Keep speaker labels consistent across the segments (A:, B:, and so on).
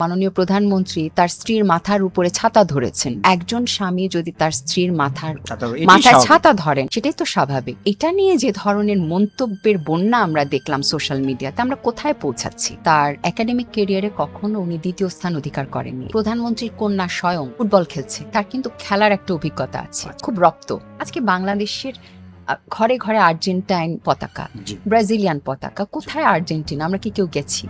A: মাননীয় প্রধানমন্ত্রী তার স্ত্রীর মাথার উপরে ছাতা ধরেছেন। একজন স্বামী যদি তার স্ত্রীর মাথায় ছাতা ধরেন, সেটাই তো স্বাভাবিক। এটা নিয়ে যে ধরনের মন্তব্যের বন্যা আমরা দেখলাম সোশ্যাল মিডিয়াতে, আমরা কোথায় পৌঁছাচ্ছি? তার একাডেমিক ক্যারিয়ারে কখনো উনি দ্বিতীয় স্থান অধিকার করেননি। প্রধানমন্ত্রীর কন্যা স্বয়ং ফুটবল খেলছে, তার কিন্তু খেলার একটা অভিজ্ঞতা আছে, খুব রপ্ত। আজকে বাংলাদেশের ঘরে ঘরে আর্জেন্টাইন পতাকা, ব্রাজিলিয়ান পতাকা। কোথায় আর্জেন্টিনা? আমরা কি কেউ গেছি?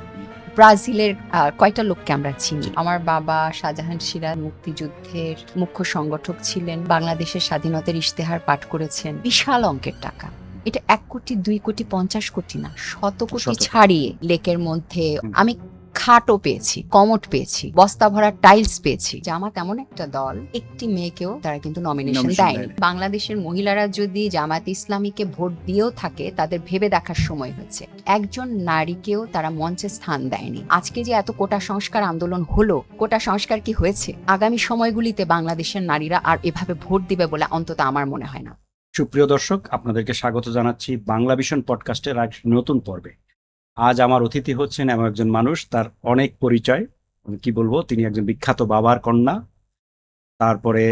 A: ব্রাজিলের কয়টা লোককে আমরা চিনি? আমার বাবা শাহজাহান সিরাজ মুক্তিযুদ্ধের মুখ্য সংগঠক ছিলেন, বাংলাদেশের স্বাধীনতার ইশতেহার পাঠ করেছেন, বিশাল অঙ্কের টাকা। এটা 1 কোটি 2 কোটি 50 কোটি না, 100 কোটি ছাড়িয়ে লেকের মধ্যে আমি খাটও পেয়েছি, কমোড পেয়েছি, বস্তা ভরা টাইলস পেয়েছি। জামাত এমন একটা দল, একটি মেয়েকেও তারা কিন্তু নমিনেশন দেয়নি। বাংলাদেশের মহিলারা যদি জামাত ইসলামীকে ভোট দিয়েও থাকে, তাদের ভেবে দেখার সময় হয়েছে। একজন নারীকেও তারা মঞ্চে স্থান দেয়নি। আজকে যে এত কোটা সংস্কার আন্দোলন হলো, কোটা সংস্কার কি হয়েছে? আগামী সময়গুলিতে বাংলাদেশের নারীরা আর এভাবে ভোট দিবে বলে অন্তত আমার মনে হয় না।
B: সুপ্রিয় দর্শক, আপনাদেরকে স্বাগত জানাচ্ছি বাংলা ভিশন পডকাস্টের এক নতুন পর্বে। আজ আমার অতিথি হচ্ছেন এমন একজন মানুষ, তার অনেক পরিচয়, কি বলবো, তিনি একজন বিখ্যাত বাবার কন্যা, তারপরে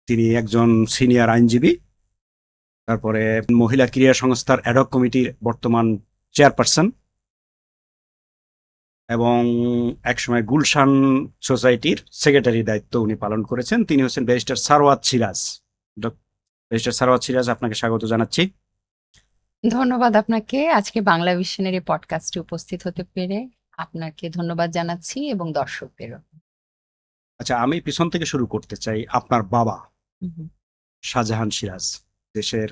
B: তিনি একজন সিনিয়র আইনজীবী, তারপরে মহিলা ক্রীড়া সংস্থার অ্যাডহক কমিটির বর্তমান চেয়ারপারসন, এবং একসময় গুলশান সোসাইটির সেক্রেটারির দায়িত্ব উনি পালন করেছেন। তিনি হচ্ছেন ব্যারিস্টার সারওয়াত সিরাজ। ব্যারিস্টার সারওয়াত সিরাজ, আপনাকে স্বাগত জানাচ্ছি।
A: ধন্যবাদ আপনাকে আজকে বাংলা ভিশনের এই পডকাস্টে উপস্থিত হতে পেরে। আপনাকে ধন্যবাদ জানাচ্ছি এবং দর্শকদেরও।
B: আচ্ছা, আমি পিছন থেকে শুরু করতে চাই। আপনার বাবা শাহজাহান সিরাজ দেশের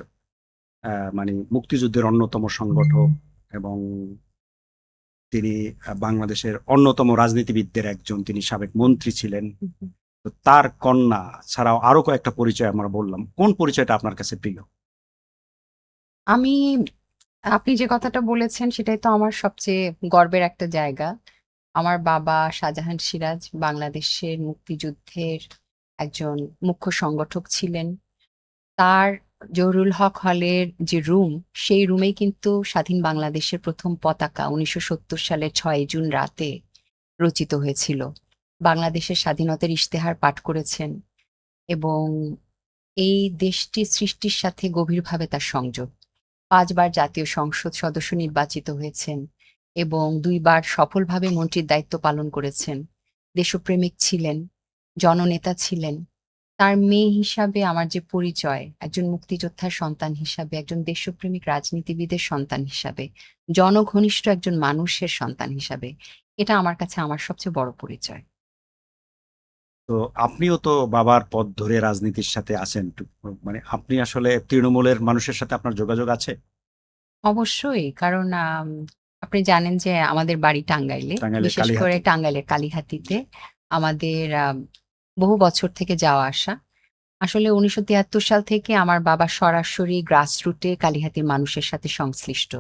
B: মানে মুক্তিযুদ্ধের অন্যতম সংগঠক, এবং তিনি বাংলাদেশের অন্যতম রাজনীতিবিদদের একজন, তিনি সাবেক মন্ত্রী ছিলেন। তো তার কন্যা ছাড়াও আরো কয়েকটা পরিচয় আমরা বললাম, কোন পরিচয়টা আপনার কাছে প্রিয়?
A: আপনি যে কথাটা বলেছেন সেটাই তো আমার সবচেয়ে গর্বের একটা জায়গা। আমার বাবা শাহজাহান সিরাজ বাংলাদেশের মুক্তিযুদ্ধের একজন মুখ্য সংগঠক ছিলেন। তার জহুরুল হক হলের যে রুম, সেই রুমেই কিন্তু স্বাধীন বাংলাদেশের প্রথম পতাকা 1970 সালের 6 জুন রাতে রচিত হয়েছিল। বাংলাদেশের স্বাধীনতার ইশতেহার পাঠ করেছেন এবং এই দেশটি সৃষ্টির সাথে গভীরভাবে তার সংযোগ। 5 বার জাতীয় সংসদ সদস্য নির্বাচিত হয়েছেন এবং 2 বার সফলভাবে মন্ত্রীর দায়িত্ব পালন করেছেন। দেশপ্রেমিক ছিলেন, জননেতা ছিলেন। তার মেয়ে হিসাবে আমার যে পরিচয়, একজন মুক্তিযোদ্ধার সন্তান হিসাবে, একজন দেশপ্রেমিক রাজনীতিবিদের সন্তান হিসাবে, জনঘনিষ্ঠ একজন মানুষের সন্তান হিসাবে, এটা আমার কাছে আমার সবচেয়ে বড় পরিচয়।
B: তো আপনিও তো বাবার পথ ধরে রাজনীতির সাথে আছেন, মানে আপনি আসলে তৃণমূলের মানুষের সাথে আপনার যোগাযোগ আছে?
A: অবশ্যই, কারণ আপনি জানেন যে আমাদের বাড়ি টাঙ্গাইলে, বিশেষ করে টাঙ্গাইলের কালিহাতীতে। আমাদের বহু বছর থেকে যাওয়া আসা। আসলে 1973 সাল থেকে আমার বাবা সরাসরি গ্রাসরুটে কালিহাতীর মানুষের সাথে সংশ্লিষ্ট।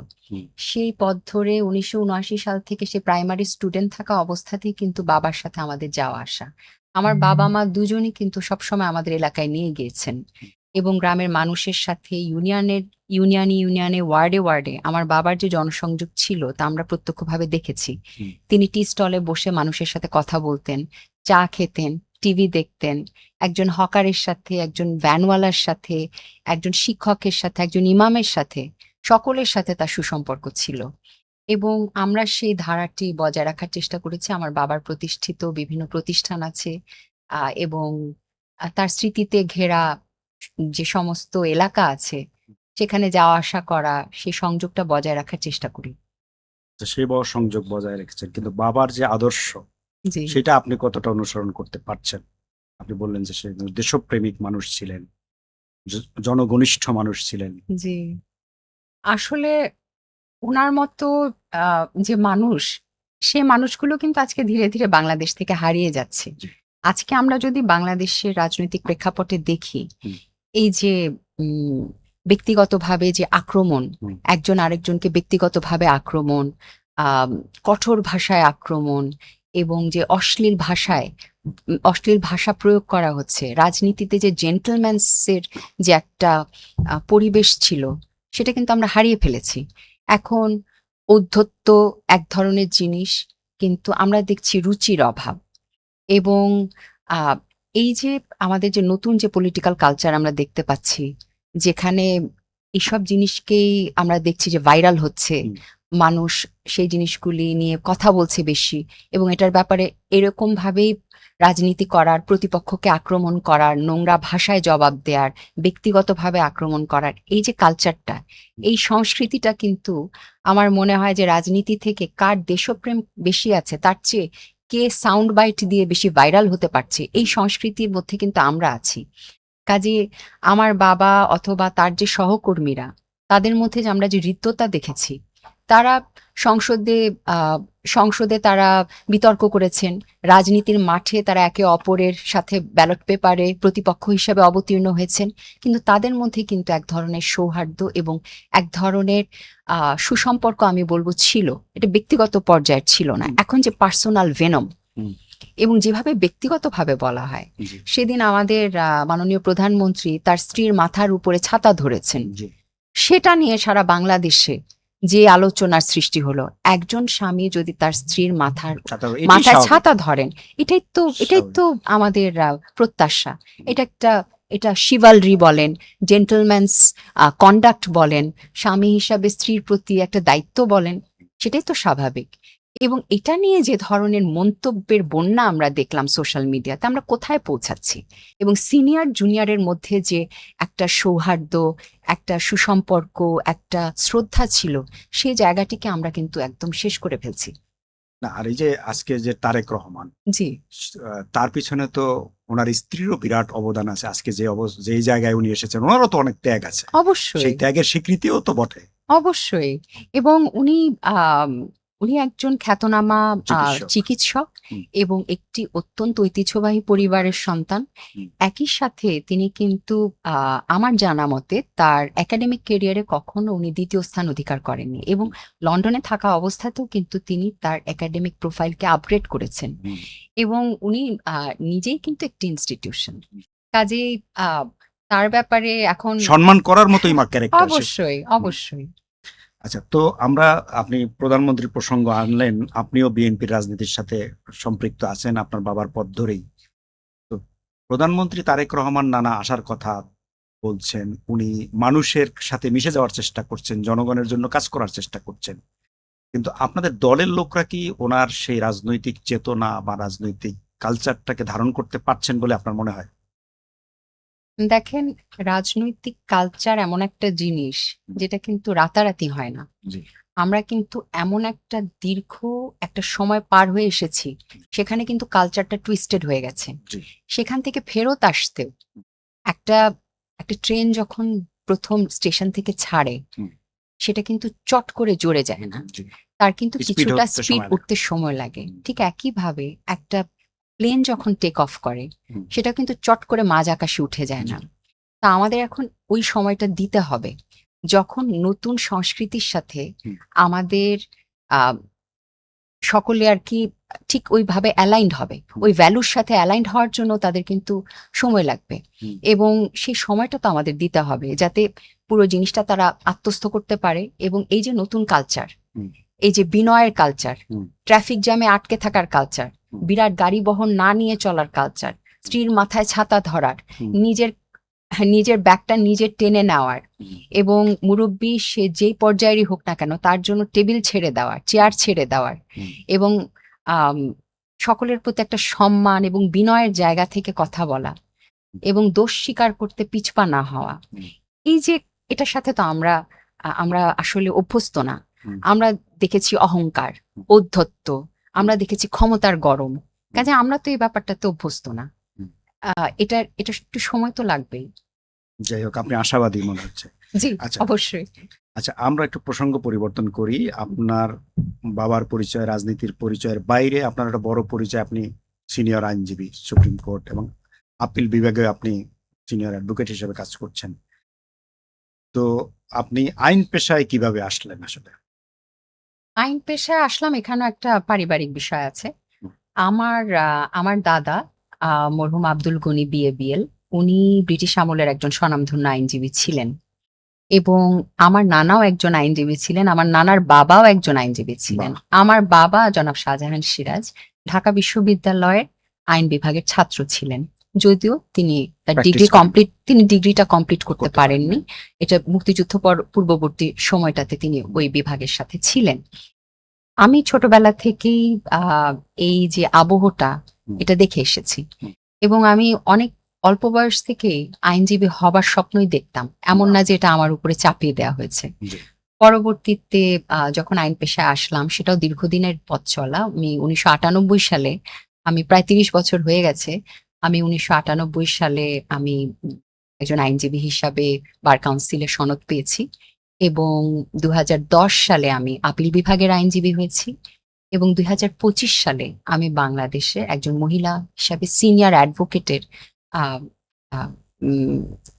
A: সেই পথ ধরে 1979 সাল থেকে সে প্রাইমারি স্টুডেন্ট থাকা অবস্থাতেই কিন্তু বাবার সাথে আমাদের যাওয়া আসা। আমার বাবা মা দুজনই কিন্তু সবসময় আমাদের এলাকায় নিয়ে গিয়েছেন এবং গ্রামের মানুষের সাথে ইউনিয়নে ওয়ার্ডে ওয়ার্ডে আমার বাবার যে জনসংযোগ ছিল তা আমরা প্রত্যক্ষভাবে দেখেছি। তিনি টি স্টলে বসে মানুষের সাথে কথা বলতেন, চা খেতেন, টিভি দেখতেন। একজন হকারের সাথে, একজন ভ্যানওয়ালার সাথে, একজন শিক্ষকের সাথে, একজন ইমামের সাথে, সকলের সাথে তার সুসম্পর্ক ছিল এবং আমরা সেই ধারাটি বজায় রাখার চেষ্টা করেছি। আমার বাবার প্রতিষ্ঠিত বিভিন্ন প্রতিষ্ঠান আছে এবং তার স্মৃতিতে ঘেরা যে সমস্ত এলাকা আছে, সেখানে যাওয়া আসা করা, সেই সংযোগটা বজায় রাখার চেষ্টা করি।
B: সেই বড় সংযোগ বজায় রেখেছেন, কিন্তু বাবার যে আদর্শ, সেটা আপনি কতটা অনুসরণ করতে পারছেন? আপনি বললেন যে সে দেশপ্রেমিক মানুষ ছিলেন, জনঘনিষ্ঠ মানুষ ছিলেন।
A: জি, আসলে উনার মতো যে মানুষ, সে মানুষগুলো কিন্তু আজকে ধীরে ধীরে বাংলাদেশ থেকে হারিয়ে যাচ্ছে। আজকে আমরা যদি বাংলাদেশের রাজনৈতিক প্রেক্ষাপটে দেখি, এই যে ব্যক্তিগতভাবে যে আক্রমণ, একজন আরেকজনকে ব্যক্তিগতভাবে আক্রমণ, কঠোর ভাষায় আক্রমণ এবং যে অশ্লীল ভাষা প্রয়োগ করা হচ্ছে, রাজনীতিতে যে জেন্টলম্যানসের যে একটা পরিবেশ ছিল, সেটা কিন্তু আমরা হারিয়ে ফেলেছি। এখন ঔদ্ধত্য এক ধরনের জিনিস, কিন্তু আমরা দেখছি রুচির অভাব। এবং আহ, এই যে আমাদের যে নতুন যে পলিটিক্যাল কালচার আমরা দেখতে পাচ্ছি, যেখানে এইসব জিনিসকেই আমরা দেখছি যে ভাইরাল হচ্ছে,
B: হুম।
A: মানুষ সেই জিনিসগুলি নিয়ে কথা বলছে বেশি, এবং এটার ব্যাপারে এরকম ভাবেই রাজনীতি করার, প্রতিপক্ষকে আক্রমণ করার, নোংরা ভাষায় জবাব দেওয়ার, ব্যক্তিগতভাবে আক্রমণ করার, এই যে কালচারটা, এই সংস্কৃতিটা কিন্তু আমার মনে হয় যে রাজনীতি থেকে কার দেশপ্রেম বেশি আছে তার চেয়ে কে সাউন্ড বাইট দিয়ে বেশি ভাইরাল হতে পারছে, এই সংস্কৃতির মধ্যে কিন্তু আমরা আছি। কাজে আমার বাবা অথবা তার যে সহকর্মীরা, তাদের মধ্যে যে আমরা যে হৃদ্যতা দেখেছি, তারা সংসদে সংসদে তারা বিতর্ক করেছেন, রাজনীতির মাঠে তারা একে অপরের সাথে ব্যালট পেপারে প্রতিপক্ষ হিসেবে অবতীর্ণ হয়েছেন, কিন্তু তাদের মধ্যে কিন্তু এক ধরনের সৌহার্দ্য এবং এক ধরনের সুসম্পর্ক আমি বলবো ছিল। এটা ব্যক্তিগত পর্যায়ের ছিল না, এখন যে পার্সোনাল ভেনম
B: হুম।
A: এবং যেভাবে ব্যক্তিগতভাবে বলা হয়।
B: জি,
A: সেদিন আমাদের মাননীয় প্রধানমন্ত্রী তার স্ত্রীর মাথার উপরে ছাতা ধরেছেন,
B: জি।
A: সেটা নিয়ে সারা বাংলাদেশে যে আলোচনার সৃষ্টি হলো, একজন স্বামী যদি তার স্ত্রীর
B: তারপর এটাই
A: মাথায়
B: স্বাভাবিক।
A: ছাতা ধরেন, এটাই তো
B: স্বাভাবিক।
A: আমাদের প্রত্যাশা। এটা শিভালরি বলেন, জেন্টলম্যানস কন্ডাক্ট বলেন, স্বামী হিসাবে স্ত্রীর প্রতি একটা দায়িত্ব বলেন, সেটাই তো স্বাভাবিক। এবং এটা নিয়ে যে ধরনের মন্তব্যের বন্যা আমরা দেখলাম সোশ্যাল মিডিয়াতে, আমরা কোথায় পৌঁছাচ্ছি? এবং সিনিয়র জুনিয়রের মধ্যে যে একটা সৌহার্দ্য, একটা সুসম্পর্ক, একটা শ্রদ্ধা ছিল, সেই জায়গাটিকে আমরা কিন্তু একদম শেষ করে ফেলছি।
B: না, আর এই যে আজকে যে তারেক রহমান,
A: জি,
B: তার পিছনে তো ওনার স্ত্রীরও বিরাট অবদান আছে। আজকে যেই জায়গায় উনি এসেছেন, ওনারও তো অনেক ত্যাগ আছে।
A: অবশ্যই,
B: সেই ত্যাগের স্বীকৃতিও তো বটে।
A: অবশ্যই। এবং উনি একজন খ্যাতনামা
B: চিকিৎসক।
A: চিকিৎসক
B: হুম।
A: এবং একটি অত্যন্ত ঐতিহ্যবাহী পরিবারের সন্তান।
B: হুম।
A: একই সাথে তিনি কিন্তু আমার জানা মতে তার একাডেমিক ক্যারিয়ারে কখনো উনি দ্বিতীয় স্থান অধিকার করেননি, এবং লন্ডনে থাকা অবস্থাতেও কিন্তু তিনি তার একাডেমিক প্রোফাইলকে আপগ্রেড করেছেন।
B: হুম।
A: এবং উনি নিজেই কিন্তু একটি ইনস্টিটিউশন। কাজেই তার ব্যাপারে এখন
B: সম্মান করার মতোই ক্যারেক্টার।
A: অবশ্যই, অবশ্যই।
B: আচ্ছা, তো আপনি প্রধানমন্ত্রীর প্রসঙ্গ আনলেন, আপনিও বিএনপির রাজনীতির সাথে সম্পৃক্ত আছেন আপনার বাবার পথ ধরেই। তো প্রধানমন্ত্রী তারেক রহমান নানা আশার কথা বলছেন, উনি মানুষের সাথে মিশে যাওয়ার চেষ্টা করছেন, জনগণের জন্য কাজ করার চেষ্টা করছেন, কিন্তু আপনাদের দলের লোকরা কি ওনার সেই রাজনৈতিক চেতনা বা রাজনৈতিক কালচারটাকে ধারণ করতে পারছেন বলে আপনার মনে হয়?
A: দেখেন, রাজনৈতিক কালচার এমন একটা জিনিস যেটা কিন্তু রাতারাতি হয় না।
B: জি।
A: আমরা কিন্তু এমন একটা দীর্ঘ একটা সময় পার হয়ে এসেছি, সেখানে কিন্তু কালচারটা টুইস্টেড হয়ে গেছে।
B: জি।
A: সেখান থেকে ফেরত আসতেও একটা একটা ট্রেন যখন প্রথম স্টেশন থেকে ছাড়ে,
B: হুম।
A: সেটা কিন্তু চট করে জোরে যায় না,
B: জি।
A: তার কিন্তু
B: Speed
A: কিছুটা
B: হতে
A: স্পিড
B: সময় লাগে।
A: উঠতে সময় লাগে। ঠিক একইভাবে একটা প্লেন যখন টেক অফ করে,
B: হুম।
A: সেটা কিন্তু চট করে মাঝ আকাশে উঠে যায় না। তা আমাদের এখন ওই সময়টা দিতে হবে, যখন নতুন সংস্কৃতির সাথে
B: হুম।
A: আমাদের আহ, সকলে আর কি ঠিক ওইভাবে অ্যালাইন্ড হবে, ওই ভ্যালুর সাথে অ্যালাইন্ড হওয়ার জন্য তাদের কিন্তু সময় লাগবে।
B: হুম।
A: এবং সেই সময়টা তো আমাদের দিতে হবে, যাতে পুরো জিনিসটা তারা আত্মস্থ করতে পারে। এবং এই যে নতুন কালচার,
B: হুম।
A: এই যে বিনয়ের কালচার,
B: হুম।
A: ট্রাফিক জ্যামে আটকে থাকার কালচার,
B: হুম।
A: বিরাট গাড়ি বহন না নিয়ে চলার কালচার, স্ত্রীর মাথায় ছাতা ধরার,
B: হুম।
A: নিজের ব্যাগটা নিজের টেনে নেওয়ার,
B: হুম।
A: এবং মুরব্বী সে যেই পর্যায়েরই হোক না কেন তার জন্য টেবিল ছেড়ে দেওয়ার, চেয়ার ছেড়ে দেওয়ার,
B: হুম।
A: এবং আম, সকলের প্রতি একটা সম্মান এবং বিনয়ের জায়গা থেকে কথা বলা, এবং দোষ স্বীকার করতে পিছপা না হওয়া,
B: হুম।
A: এই যে এটার সাথে তো আমরা আসলে অভ্যস্ত না।
B: হুম।
A: আমরা দেখেছি অহংকার, ঔদ্ধত্য, আমরা দেখেছি ক্ষমতার গরম। কাজে আমরা তো এই ব্যাপারটাতে অভ্যস্ত না।
B: হুম।
A: এটা একটু সময় তো লাগবেই।
B: যাই হোক, আপনি আশাবাদী মনে হচ্ছে।
A: জি,
B: আচ্ছা।
A: অবশ্যই।
B: আচ্ছা, আমরা একটু প্রসঙ্গ পরিবর্তন করি। আপনার বাবার পরিচয়, রাজনীতির পরিচয়ের বাইরে আপনার একটা বড় পরিচয়, আপনি সিনিয়র আইনজীবী, সুপ্রিম কোর্ট এবং আপিল বিভাগে আপনি সিনিয়র অ্যাডভোকেট হিসেবে কাজ করছেন। তো আপনি আইন পেশায় কিভাবে আসলেন আসলে?
A: আইন পেশায় আসলাম, এখানেও একটা পারিবারিক বিষয় আছে।
B: হুম।
A: আমার দাদা মরহুম আব্দুল গনি বিএবিএল, উনি ব্রিটিশ আমলের একজন স্বনামধন্য আইনজীবী ছিলেন। এবং আমার নানাও একজন আইনজীবী ছিলেন, আমার নানার বাবাও একজন আইনজীবী ছিলেন।
B: বাহ!
A: আমার বাবা জনাব শাহজাহান সিরাজ ঢাকা বিশ্ববিদ্যালয়ের আইন বিভাগের ছাত্র ছিলেন। যদিও তিনি তার
B: Practice করেন।
A: ডিগ্রিটা কমপ্লিট করতে
B: করতে
A: পারেননি।
B: পারেননি।
A: এটা মুক্তিযুদ্ধ পূর্ববর্তী সময়টাতে তিনি ওই বিভাগের সাথে ছিলেন। আমি ছোটবেলা থেকেই এই যে আবহটা
B: হুম,
A: এটা দেখে এসেছি
B: হুম।
A: এবং আমি অনেক অল্প বয়স থেকেই আইনজীবী হবার স্বপ্নই দেখতাম। এমন
B: বাহ!
A: না যে এটা আমার উপরে চাপিয়ে দেওয়া হয়েছে।
B: জি।
A: পরবর্তীতে যখন আইন পেশায় আসলাম সেটাও দীর্ঘদিনের পথ চলা। আমি ১৯৯৮ সালে, আমি প্রায় ৩০ বছর হয়ে গেছে। আমি ১৯৯৮ সালে আমি একজন আইনজীবী হিসাবে বার কাউন্সিলে সনদ পেয়েছি এবং ২০১০ সালে আমি আপিল বিভাগের আইনজীবী হয়েছি এবং ২০২৫ সালে আমি বাংলাদেশে একজন মহিলা হিসাবে আ আ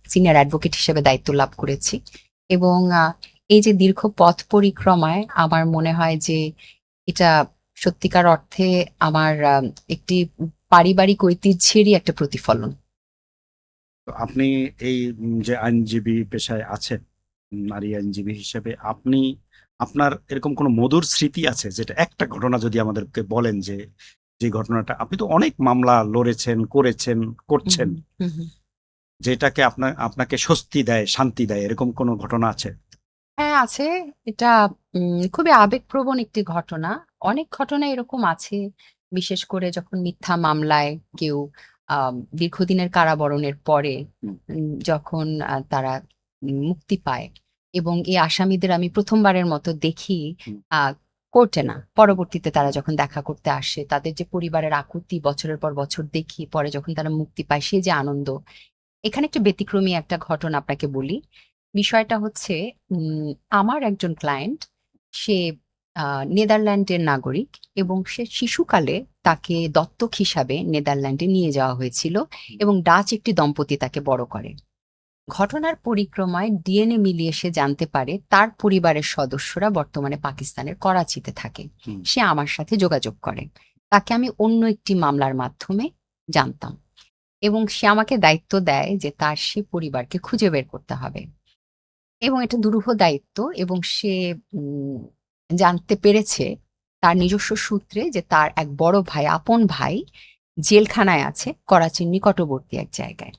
A: সিনিয়র অ্যাডভোকেট হিসেবে দায়িত্ব লাভ করেছি এবং এই যে দীর্ঘ পথ পরিক্রমায় আমার মনে হয় যে এটা সত্যিকার অর্থে আমার একটি পারিবারিক ঐতিহ্যেরই একটা প্রতিফলন।
B: তো আপনি এই যে আইনজীবী পেশায় আছেন, নারী আইনজীবী হিসেবে আপনি আপনার এরকম কোনো মধুর স্মৃতি আছে যেটা একটা ঘটনা যদি আমাদেরকে বলেন যে, যে ঘটনাটা আপনি তো অনেক মামলা লড়েছেন, করেছেন,
A: হুম,
B: করছেন।
A: হুম, হুম, হুম।
B: যেটাকে আপনাকে স্বস্তি দেয়, শান্তি দেয় এরকম কোনো ঘটনা আছে?
A: হ্যাঁ, আছে। এটা খুবই আবেগপ্রবণ একটি ঘটনা। অনেক ঘটনা এরকম আছে। বিশেষ করে যখন মিথ্যা মামলায় কেউ দীর্ঘদিনের কারাবরণের পরে
B: হুম,
A: যখন তারা মুক্তি পায় এবং এই আসামিদের আমি ১ম বারের মতো দেখি
B: হুম,
A: আ কোর্টে না। পরবর্তীতে তারা যখন দেখা করতে আসে, তাদের যে পরিবারের আকুতি বছরের পর বছর দেখি, পরে যখন তারা মুক্তি পায় সে যে আনন্দ। এখানে একটা ব্যতিক্রমী একটা ঘটনা আপনাকে বলি। বিষয়টা হচ্ছে উম আমার একজন ক্লায়েন্ট, সে আ নেদারল্যান্ডের নাগরিক এবং সে শিশুকালে তাকে দত্তক হিসাবে নেদারল্যান্ডে নিয়ে যাওয়া হয়েছিল
B: হুম,
A: এবং ডাচ একটি দম্পতি তাকে বড় করে। ঘটনার পরিক্রমায় ডিএনএ মিলিয়ে সে জানতে পারে তার পরিবারের সদস্যরা বর্তমানে পাকিস্তানের করাচিতে থাকে।
B: হুম,
A: সে আমার সাথে যোগাযোগ করে। তাকে আমি অন্য একটি মামলার মাধ্যমে জানতাম। এবং সে আমাকে দায়িত্ব দেয় যে তার সে পরিবারকে খুঁজে বের করতে হবে এবং এটা দুরূহ দায়িত্ব এবং সে উম জানতে পেরেছে তার নিজস্ব সূত্রে যে তার এক বড় ভাই, আপন ভাই জেলখানায় আছে করাচির নিকটবর্তী এক জায়গায়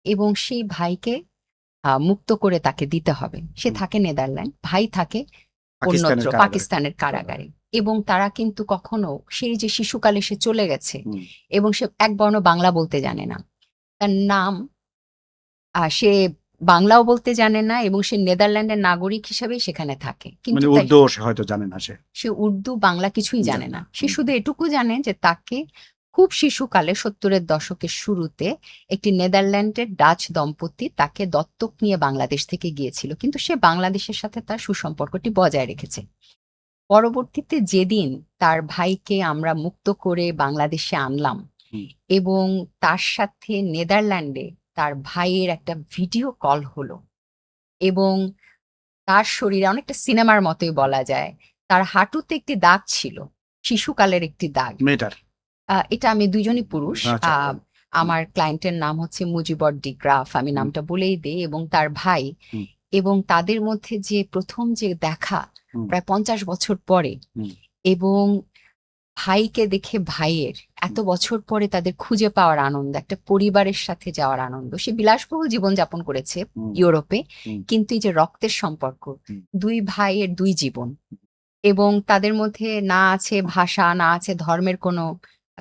A: এবং সেই ভাইকে মুক্ত করে তাকে দিতে হবে। সে
B: হুম।
A: থাকে নেদারল্যান্ড, ভাই থাকে অন্যত্র
B: পাকিস্তানের কারাগারে।
A: পাকিস্তানের কারাগারে এবং তারা কিন্তু কখনো সেই যে শিশুকালে সে চলে গেছে
B: হুম।
A: এবং সে এক বর্ণ বাংলা বলতে জানে না। তার নাম সে বাংলাও বলতে জানে না এবং সে নেদারল্যান্ডের নাগরিক হিসেবেই সেখানে থাকে। কিন্তু
B: মানে
A: তাই
B: উর্দুও সে হয়তো জানে না সে।
A: সে উর্দু, বাংলা কিছুই জানে
B: জানে
A: না।
B: না।
A: সে
B: হুম,
A: শুধু এটুকু জানে যে তাকে খুব শিশুকালে ৭০ এর দশকের শুরুতে একটি নেদারল্যান্ডের ডাচ দম্পতি তাকে দত্তক নিয়ে বাংলাদেশ থেকে গিয়েছিল। কিন্তু সে বাংলাদেশের সাথে তার সুসম্পর্কটি বজায় রেখেছে। পরবর্তীতে যেদিন তার ভাইকে আমরা মুক্ত করে বাংলাদেশে আনলাম
B: হুম,
A: এবং তার সাথে নেদারল্যান্ডে তার ভাইয়ের একটা ভিডিও কল হলো এবং তার শরীরে অনেকটা সিনেমার মতোই বলা যায়। তার হাঁটুতে একটি দাগ ছিল। শিশুকালের একটি দাগ।
B: মেয়েটার?
A: এটা আমি ২ জনই পুরুষ।
B: আচ্ছা। হুম,
A: আমার ক্লায়েন্টের নাম হচ্ছে মুজিবর ডি গ্রাফ। আমি
B: হুম,
A: নামটা বলেই দেই এবং তার ভাই
B: হুম,
A: এবং তাদের মধ্যে যে ১ম যে দেখা
B: হুম,
A: প্রায় ৫০ বছর পরে
B: হুম,
A: এবং ভাইকে দেখে ভাইয়ের এত
B: হুম,
A: বছর পরে তাদের খুঁজে পাওয়ার আনন্দ, একটা পরিবারের সাথে যাওয়ার আনন্দ। সে বিলাসবহুল জীবনযাপন করেছে
B: হুম,
A: ইউরোপে।
B: হুম,
A: কিন্তু এই যে রক্তের সম্পর্ক,
B: হুম,
A: ২ ভাইয়ের ২ জীবন এবং তাদের মধ্যে না আছে ভাষা, না আছে ধর্মের কোনো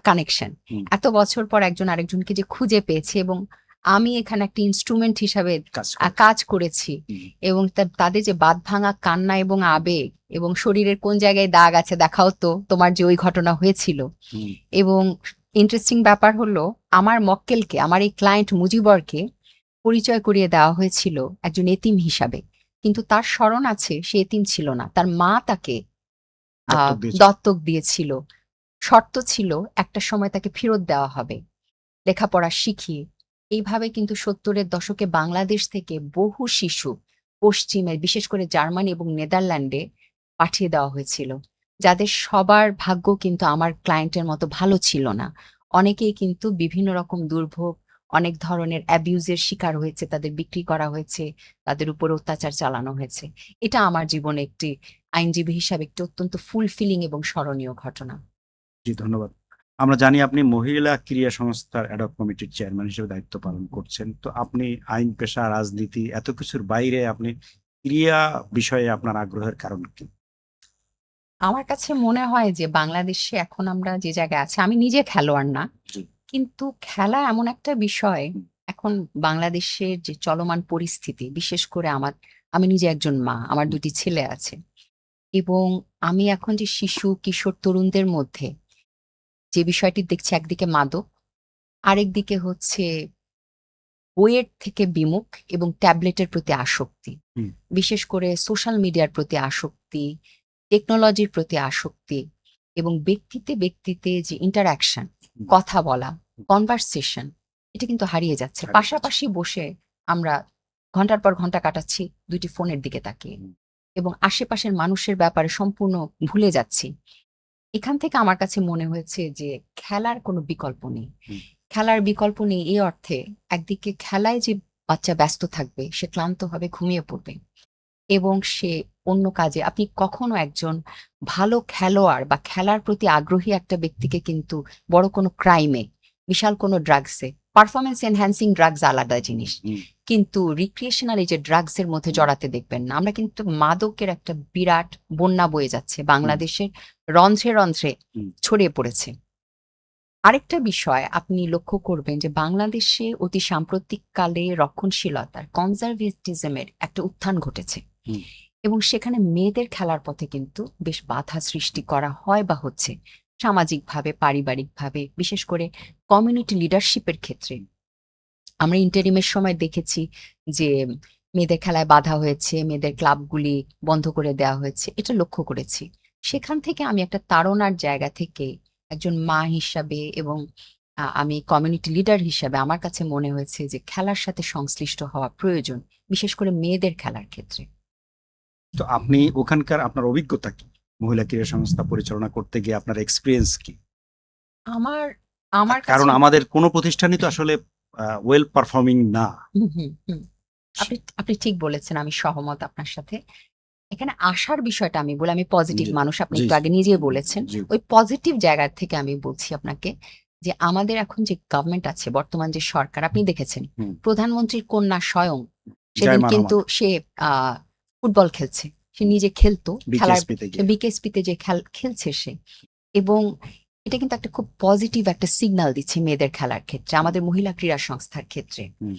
A: কানেকশন।
B: হুম,
A: এত বছর পর একজন আরেকজনকে যে খুঁজে পেয়েছে এবং আমি এখানে একটা ইন্সট্রুমেন্ট হিসাবে
B: কাজ করে।
A: কাজ করেছি
B: হুম,
A: এবং তাদের যে বাঁধ-ভাঙা কান্না এবং আবেগ এবং শরীরের কোন জায়গায় দাগ আছে দেখাও তো, তোমার যে ওই ঘটনা হয়েছিল।
B: হুম,
A: এবং ইন্টারেস্টিং ব্যাপার হলো আমার মক্কেলকে, আমার এই ক্লায়েন্ট মুজিবরকে পরিচয় করিয়ে দেওয়া হয়েছিল একজন এতিম হিসাবে। কিন্তু তার স্মরণ আছে সে এতিম ছিল না। তার মা তাকে আ
B: দত্তক দিয়েছিল।
A: দত্তক দিয়েছিল। শর্ত ছিল একটা সময় তাকে ফেরত দেওয়া হবে। লেখাপড়া শিখিয়ে। এইভাবে কিন্তু ৭০ এর দশকে বাংলাদেশ থেকে বহু শিশু পশ্চিমের বিশেষ করে জার্মানি এবং নেদারল্যান্ডে পাঠিয়ে দেওয়া হয়েছিল। যাদের সবার ভাগ্য কিন্তু আমার ক্লায়েন্টের মতো ভালো ছিল না। অনেকেই কিন্তু বিভিন্ন রকম দুর্ভোগ, অনেক ধরনের অ্যাবিউজের শিকার হয়েছে, তাদের বিক্রি করা হয়েছে, তাদের উপর অত্যাচার চালানো হয়েছে। এটা আমার জীবনে একটি আইনজীবী হিসাবে একটি অত্যন্ত ফুলফিলিং এবং স্মরণীয় ঘটনা।
B: জি, ধন্যবাদ। আমরা জানি আপনি মহিলা ক্রীড়া সংস্থার অ্যাডহক কমিটির চেয়ারম্যান হিসেবে দায়িত্ব পালন করছেন। তো আপনি আইন, পেশা, রাজনীতি এত কিছুর বাইরে আপনি ক্রীড়া বিষয়ে আপনার আগ্রহের কারণ কি?
A: আমার কাছে মনে হয় যে বাংলাদেশে এখন আমরা যে জায়গায় আছি, আমি নিজে খেলোয়াড় না,
B: জি।
A: কিন্তু খেলা এমন একটা বিষয়,
B: হুম।
A: এখন বাংলাদেশের যে চলমান পরিস্থিতি, বিশেষ করে আমি নিজে একজন মা, আমার ২ টি ছেলে আছে। এবং আমি এখন যে শিশু, কিশোর, তরুণদের মধ্যে যে বিষয়টি দেখছি, একদিকে মাদক, আরেকদিকে হচ্ছে বইয়ের থেকে বিমুখ এবং ট্যাবলেটের প্রতি আসক্তি।
B: হুম।
A: বিশেষ করে সোশ্যাল মিডিয়ার প্রতি আসক্তি, টেকনোলজির প্রতি আসক্তি এবং ব্যক্তিতে যে ইন্টারঅ্যাকশন,
B: হুম।
A: কথা বলা, কনভারসেশন, এটা কিন্তু হারিয়ে যাচ্ছে।
B: হারিয়ে যাচ্ছে।
A: পাশাপাশি বসে আমরা ঘন্টার পর ঘন্টা কাটাচ্ছি ২ টি ফোনের দিকে তাকিয়ে
B: হুম।
A: এবং আশেপাশের মানুষের ব্যাপারে সম্পূর্ণ ভুলে যাচ্ছি। এখান থেকে আমার কাছে মনে হয়েছে যে খেলার কোনো বিকল্প নেই।
B: হুম।
A: খেলার বিকল্প নেই এই অর্থে, একদিকে খেলায় যে বাচ্চা ব্যস্ত থাকবে, সে ক্লান্ত হবে, ঘুমিয়ে পড়বে এবং সে অন্য কাজে, আপনি কখনো একজন ভালো খেলোয়াড় বা খেলার প্রতি আগ্রহী একটা ব্যক্তিকে কিন্তু বড় কোনো ক্রাইমে, বিশাল কোনো ড্রাগসে, পারফরম্যান্স এনহ্যান্সিং ড্রাগস আলাদা জিনিস।
B: হুম।
A: কিন্তু রিক্রিয়েশনাল এই যে ড্রাগস এর মধ্যে জড়াতে দেখবেন না। আমরা কিন্তু মাদকের একটা বিরাট বন্যা বয়ে যাচ্ছে বাংলাদেশের রন্ধ্রে রন্ধ্রে
B: হুম।
A: ছড়িয়ে পড়েছে। আরেকটা বিষয় আপনি লক্ষ্য করবেন যে বাংলাদেশে অতি সাম্প্রতিককালে রক্ষণশীলতার, কনজারভেটিজমের একটা উত্থান ঘটেছে
B: হুম।
A: এবং সেখানে মেয়েদের খেলার পথে কিন্তু বেশ বাধা সৃষ্টি করা হয় বা হচ্ছে, সামাজিকভাবে, পারিবারিকভাবে, বিশেষ করে কমিউনিটি লিডারশিপের ক্ষেত্রে। আমরা ইন্টারিমের সময় দেখেছি যে মেয়েদের খেলায় বাধা হয়েছে, মেয়েদের ক্লাবগুলি বন্ধ করে দেওয়া হয়েছে। এটা লক্ষ্য করেছি। সেখান থেকে আমি একটা তাড়নার জায়গা থেকে একজন মা হিসাবে এবং আমি কমিউনিটি লিডার হিসাবে আমার কাছে মনে হয়েছে যে খেলার সাথে সংশ্লিষ্ট হওয়া প্রয়োজন, বিশেষ করে মেয়েদের খেলার ক্ষেত্রে।
B: তো আপনি ওখানকার আপনার অভিজ্ঞতা কি? মহিলা ক্রীড়া সংস্থা পরিচালনা করতে গিয়ে আপনার এক্সপেরিয়েন্স কি?
A: আমার আমার
B: কারণ
A: কাছে
B: আমাদের কোনো প্রতিষ্ঠানই তো আসলে ওয়েল পারফর্মিং না।
A: হুম, হুম, হুম। আপনি আপনি ঠিক বলেছেন, আমি সহমত আপনার সাথে। এখানে আসার বিষয়টা আমি বলি, আমি পজিটিভ
B: জি,
A: মানুষ, আপনি
B: জি,
A: একটু আগে নিজেই বলেছেন।
B: জি।
A: ওই পজিটিভ জায়গা থেকে আমি বলছি আপনাকে যে আমাদের এখন যে গভর্নমেন্ট আছে, বর্তমান যে সরকার, আপনি দেখেছেন
B: হুম।
A: প্রধানমন্ত্রীর কন্যা স্বয়ং সেদিন
B: জায়মান
A: কিন্তু
B: রহমান
A: সে ফুটবল খেলছে। সে নিজে খেলতো, খেলার
B: বিকেএসপিতে গিয়ে।
A: বিকেএসপিতে যে খেলছে সে, এবং এটা কিন্তু একটা খুব পজিটিভ একটা সিগন্যাল দিচ্ছে মেয়েদের খেলার ক্ষেত্রে, আমাদের মহিলা ক্রীড়া সংস্থার ক্ষেত্রে।
B: হুম।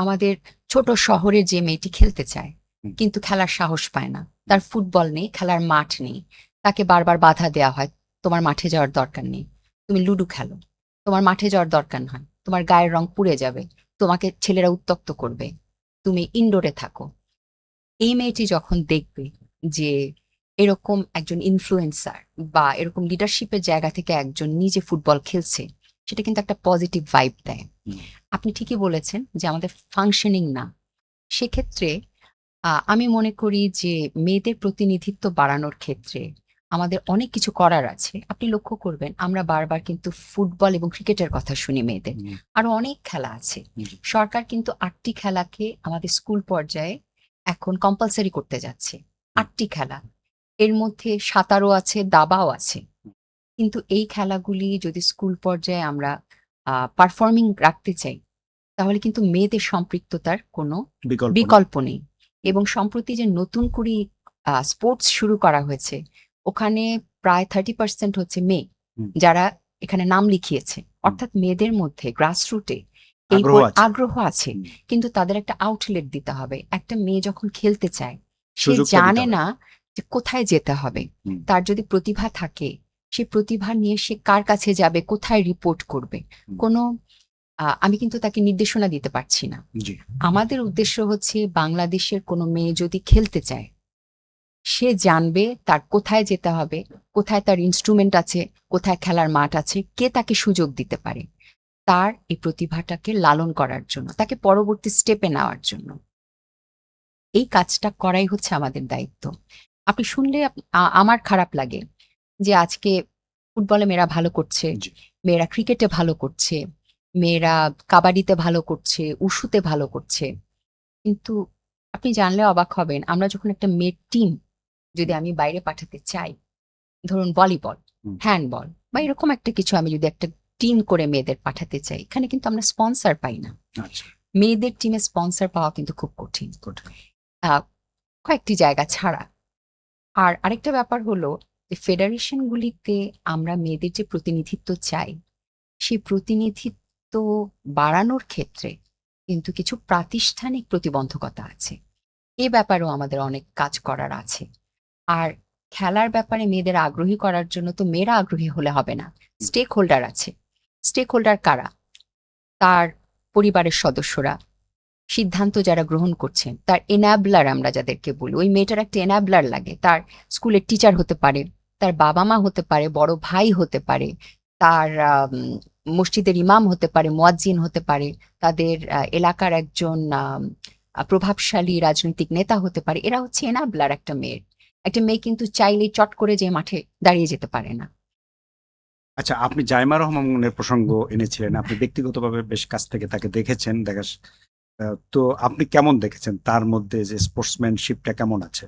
A: আমাদের ছোট শহরের যে মেয়েটি খেলতে চায়
B: হুম।
A: কিন্তু খেলার সাহস পায় না, তার ফুটবল নেই, খেলার মাঠ নেই, তাকে বারবার বাধা দেওয়া হয়, তোমার মাঠে যাওয়ার দরকার নেই, তুমি লুডো খেলো, তোমার মাঠে যাওয়ার দরকার নয়, তোমার গায়ের রং পুড়ে যাবে, তোমাকে ছেলেরা উত্ত্যক্ত করবে, তুমি ইনডোরে থাকো। এই মেয়েটি যখন দেখবে যে এরকম একজন ইনফ্লুয়েন্সার বা এরকম লিডারশিপের জায়গা থেকে একজন নিজে ফুটবল খেলছে, সেটা কিন্তু একটা পজিটিভ ভাইব দেয়।
B: হুম।
A: আপনি ঠিকই বলেছেন যে আমাদের ফাংশনিং না, সেক্ষেত্রে আমি মনে করি যে মেয়েদের প্রতিনিধিত্ব বাড়ানোর ক্ষেত্রে আমাদের অনেক কিছু করার আছে। আপনি লক্ষ্য করবেন আমরা বারবার কিন্তু ফুটবল এবং ক্রিকেটের কথা শুনি মেয়েদের।
B: হুম।
A: আরো অনেক খেলা আছে।
B: জি।
A: সরকার কিন্তু ৮ টি খেলাকে আমাদের স্কুল পর্যায়ে এখন কম্পালসরি করতে যাচ্ছে। ৮ টি খেলা। এর মধ্যে সাঁতারও আছে, দাবাও আছে। কিন্তু এই খেলাগুলি যদি স্কুল পর্যায়ে আমরা পারফর্মিং রাখতে চাই, তাহলে কিন্তু মেয়েদের সম্পৃক্ততার কোনো
B: বিকল্প নেই।
A: বিকল্প নেই। এবং সম্প্রতি যে নতুন করে স্পোর্টস শুরু করা হয়েছে, ওখানে প্রায় 30% হচ্ছে মেয়ে,
B: হুম।
A: যারা এখানে নাম লিখিয়েছে। অর্থাৎ মেয়েদের মধ্যে গ্রাসরুটে এই
B: আগ্রহ আছে।
A: আগ্রহ আছে।
B: হুম।
A: কিন্তু তাদের একটা আউটলেট দিতে হবে। একটা মেয়ে যখন খেলতে চায়, সে
B: সুযোগটা দিতে
A: জানে
B: হবে।
A: না যে কোথায় যেতে হবে।
B: হুম।
A: তার যদি প্রতিভা থাকে, সে প্রতিভা নিয়ে সে কার কাছে যাবে, কোথায় রিপোর্ট করবে।
B: হুম।
A: কোনো আমি কিন্তু তাকে নির্দেশনা দিতে পারছি না।
B: জি।
A: আমাদের উদ্দেশ্য হচ্ছে বাংলাদেশের কোনো মেয়ে যদি খেলতে চায়, সে জানবে তার কোথায় যেতে হবে, কোথায় তার ইনস্ট্রুমেন্ট আছে, কোথায় খেলার মাঠ আছে, কে তাকে সুযোগ দিতে পারে। তার এই প্রতিভাটাকে লালন করার জন্য, তাকে পরবর্তী স্টেপে নেওয়ার জন্য। এই কাজটা করাই হচ্ছে আমাদের দায়িত্ব। আপনি শুনলে আমার খারাপ লাগে যে আজকে ফুটবলে মেয়েরা ভালো করছে,
B: জি।
A: মেয়েরা ক্রিকেটে ভালো করছে, মেয়েরা কাবাডিতে ভালো করছে, উশুতে ভালো করছে। কিন্তু আপনি জানলে অবাক হবেন, আমরা যখন একটা মেয়ের টিম যদি আমি বাইরে পাঠাতে চাই, ধরুন ভলিবল,
B: হুম।
A: হ্যান্ডবল বা এরকম একটা কিছু আমি যদি একটা টিম করে মেয়েদের পাঠাতে চাই, এখানে কিন্তু আমরা স্পন্সর পাই না।
B: আচ্ছা,
A: মেয়েদের টিমে স্পন্সর পাওয়া কিন্তু খুব কঠিন,
B: কঠিন।
A: আহ, কয়েকটি জায়গা ছাড়া। আর আরেকটা ব্যাপার হলো যে ফেডারেশনগুলিতে আমরা মেয়েদের যে প্রতিনিধিত্ব চাই, সেই প্রতিনিধিত্ব বাড়ানোর ক্ষেত্রে কিন্তু কিছু প্রাতিষ্ঠানিক প্রতিবন্ধকতা আছে। এ ব্যাপারেও আমাদের অনেক কাজ করার আছে। আর খেলার ব্যাপারে মেয়েদের আগ্রহী করার জন্য তো মেয়েরা আগ্রহী হলে হবে না, স্টেক হোল্ডার আছে। স্টেক হোল্ডার কারা? তার পরিবারের সদস্যরা, সিদ্ধান্ত যারা গ্রহণ করছেন, তার এনাবলার আমরা যাদেরকে বলি। ওই মেয়েটার একটা এনাবলার লাগে। তার স্কুলের টিচার হতে পারে, তার বাবা মা হতে পারে, বড় ভাই হতে পারে, তার মসজিদের ইমাম হতে পারে, মুয়াজ্জিন হতে পারে, তাদের এলাকার একজন প্রভাবশালী রাজনৈতিক নেতা হতে পারে। এরা হচ্ছে এনাবলার একটা মেয়ের। একটা মেয়ে কিন্তু চাইলেই চট করে যে মাঠে দাঁড়িয়ে যেতে পারে না।
B: আচ্ছা, আপনি জাইমা রহমানের প্রসঙ্গ এনেছিলেন। আপনি ব্যক্তিগতভাবে বেশ কাছ থেকে তাকে দেখেছেন, তো আপনি কেমন দেখেছেন তার মধ্যে যে স্পোর্টসম্যানশিপটা কেমন আছে?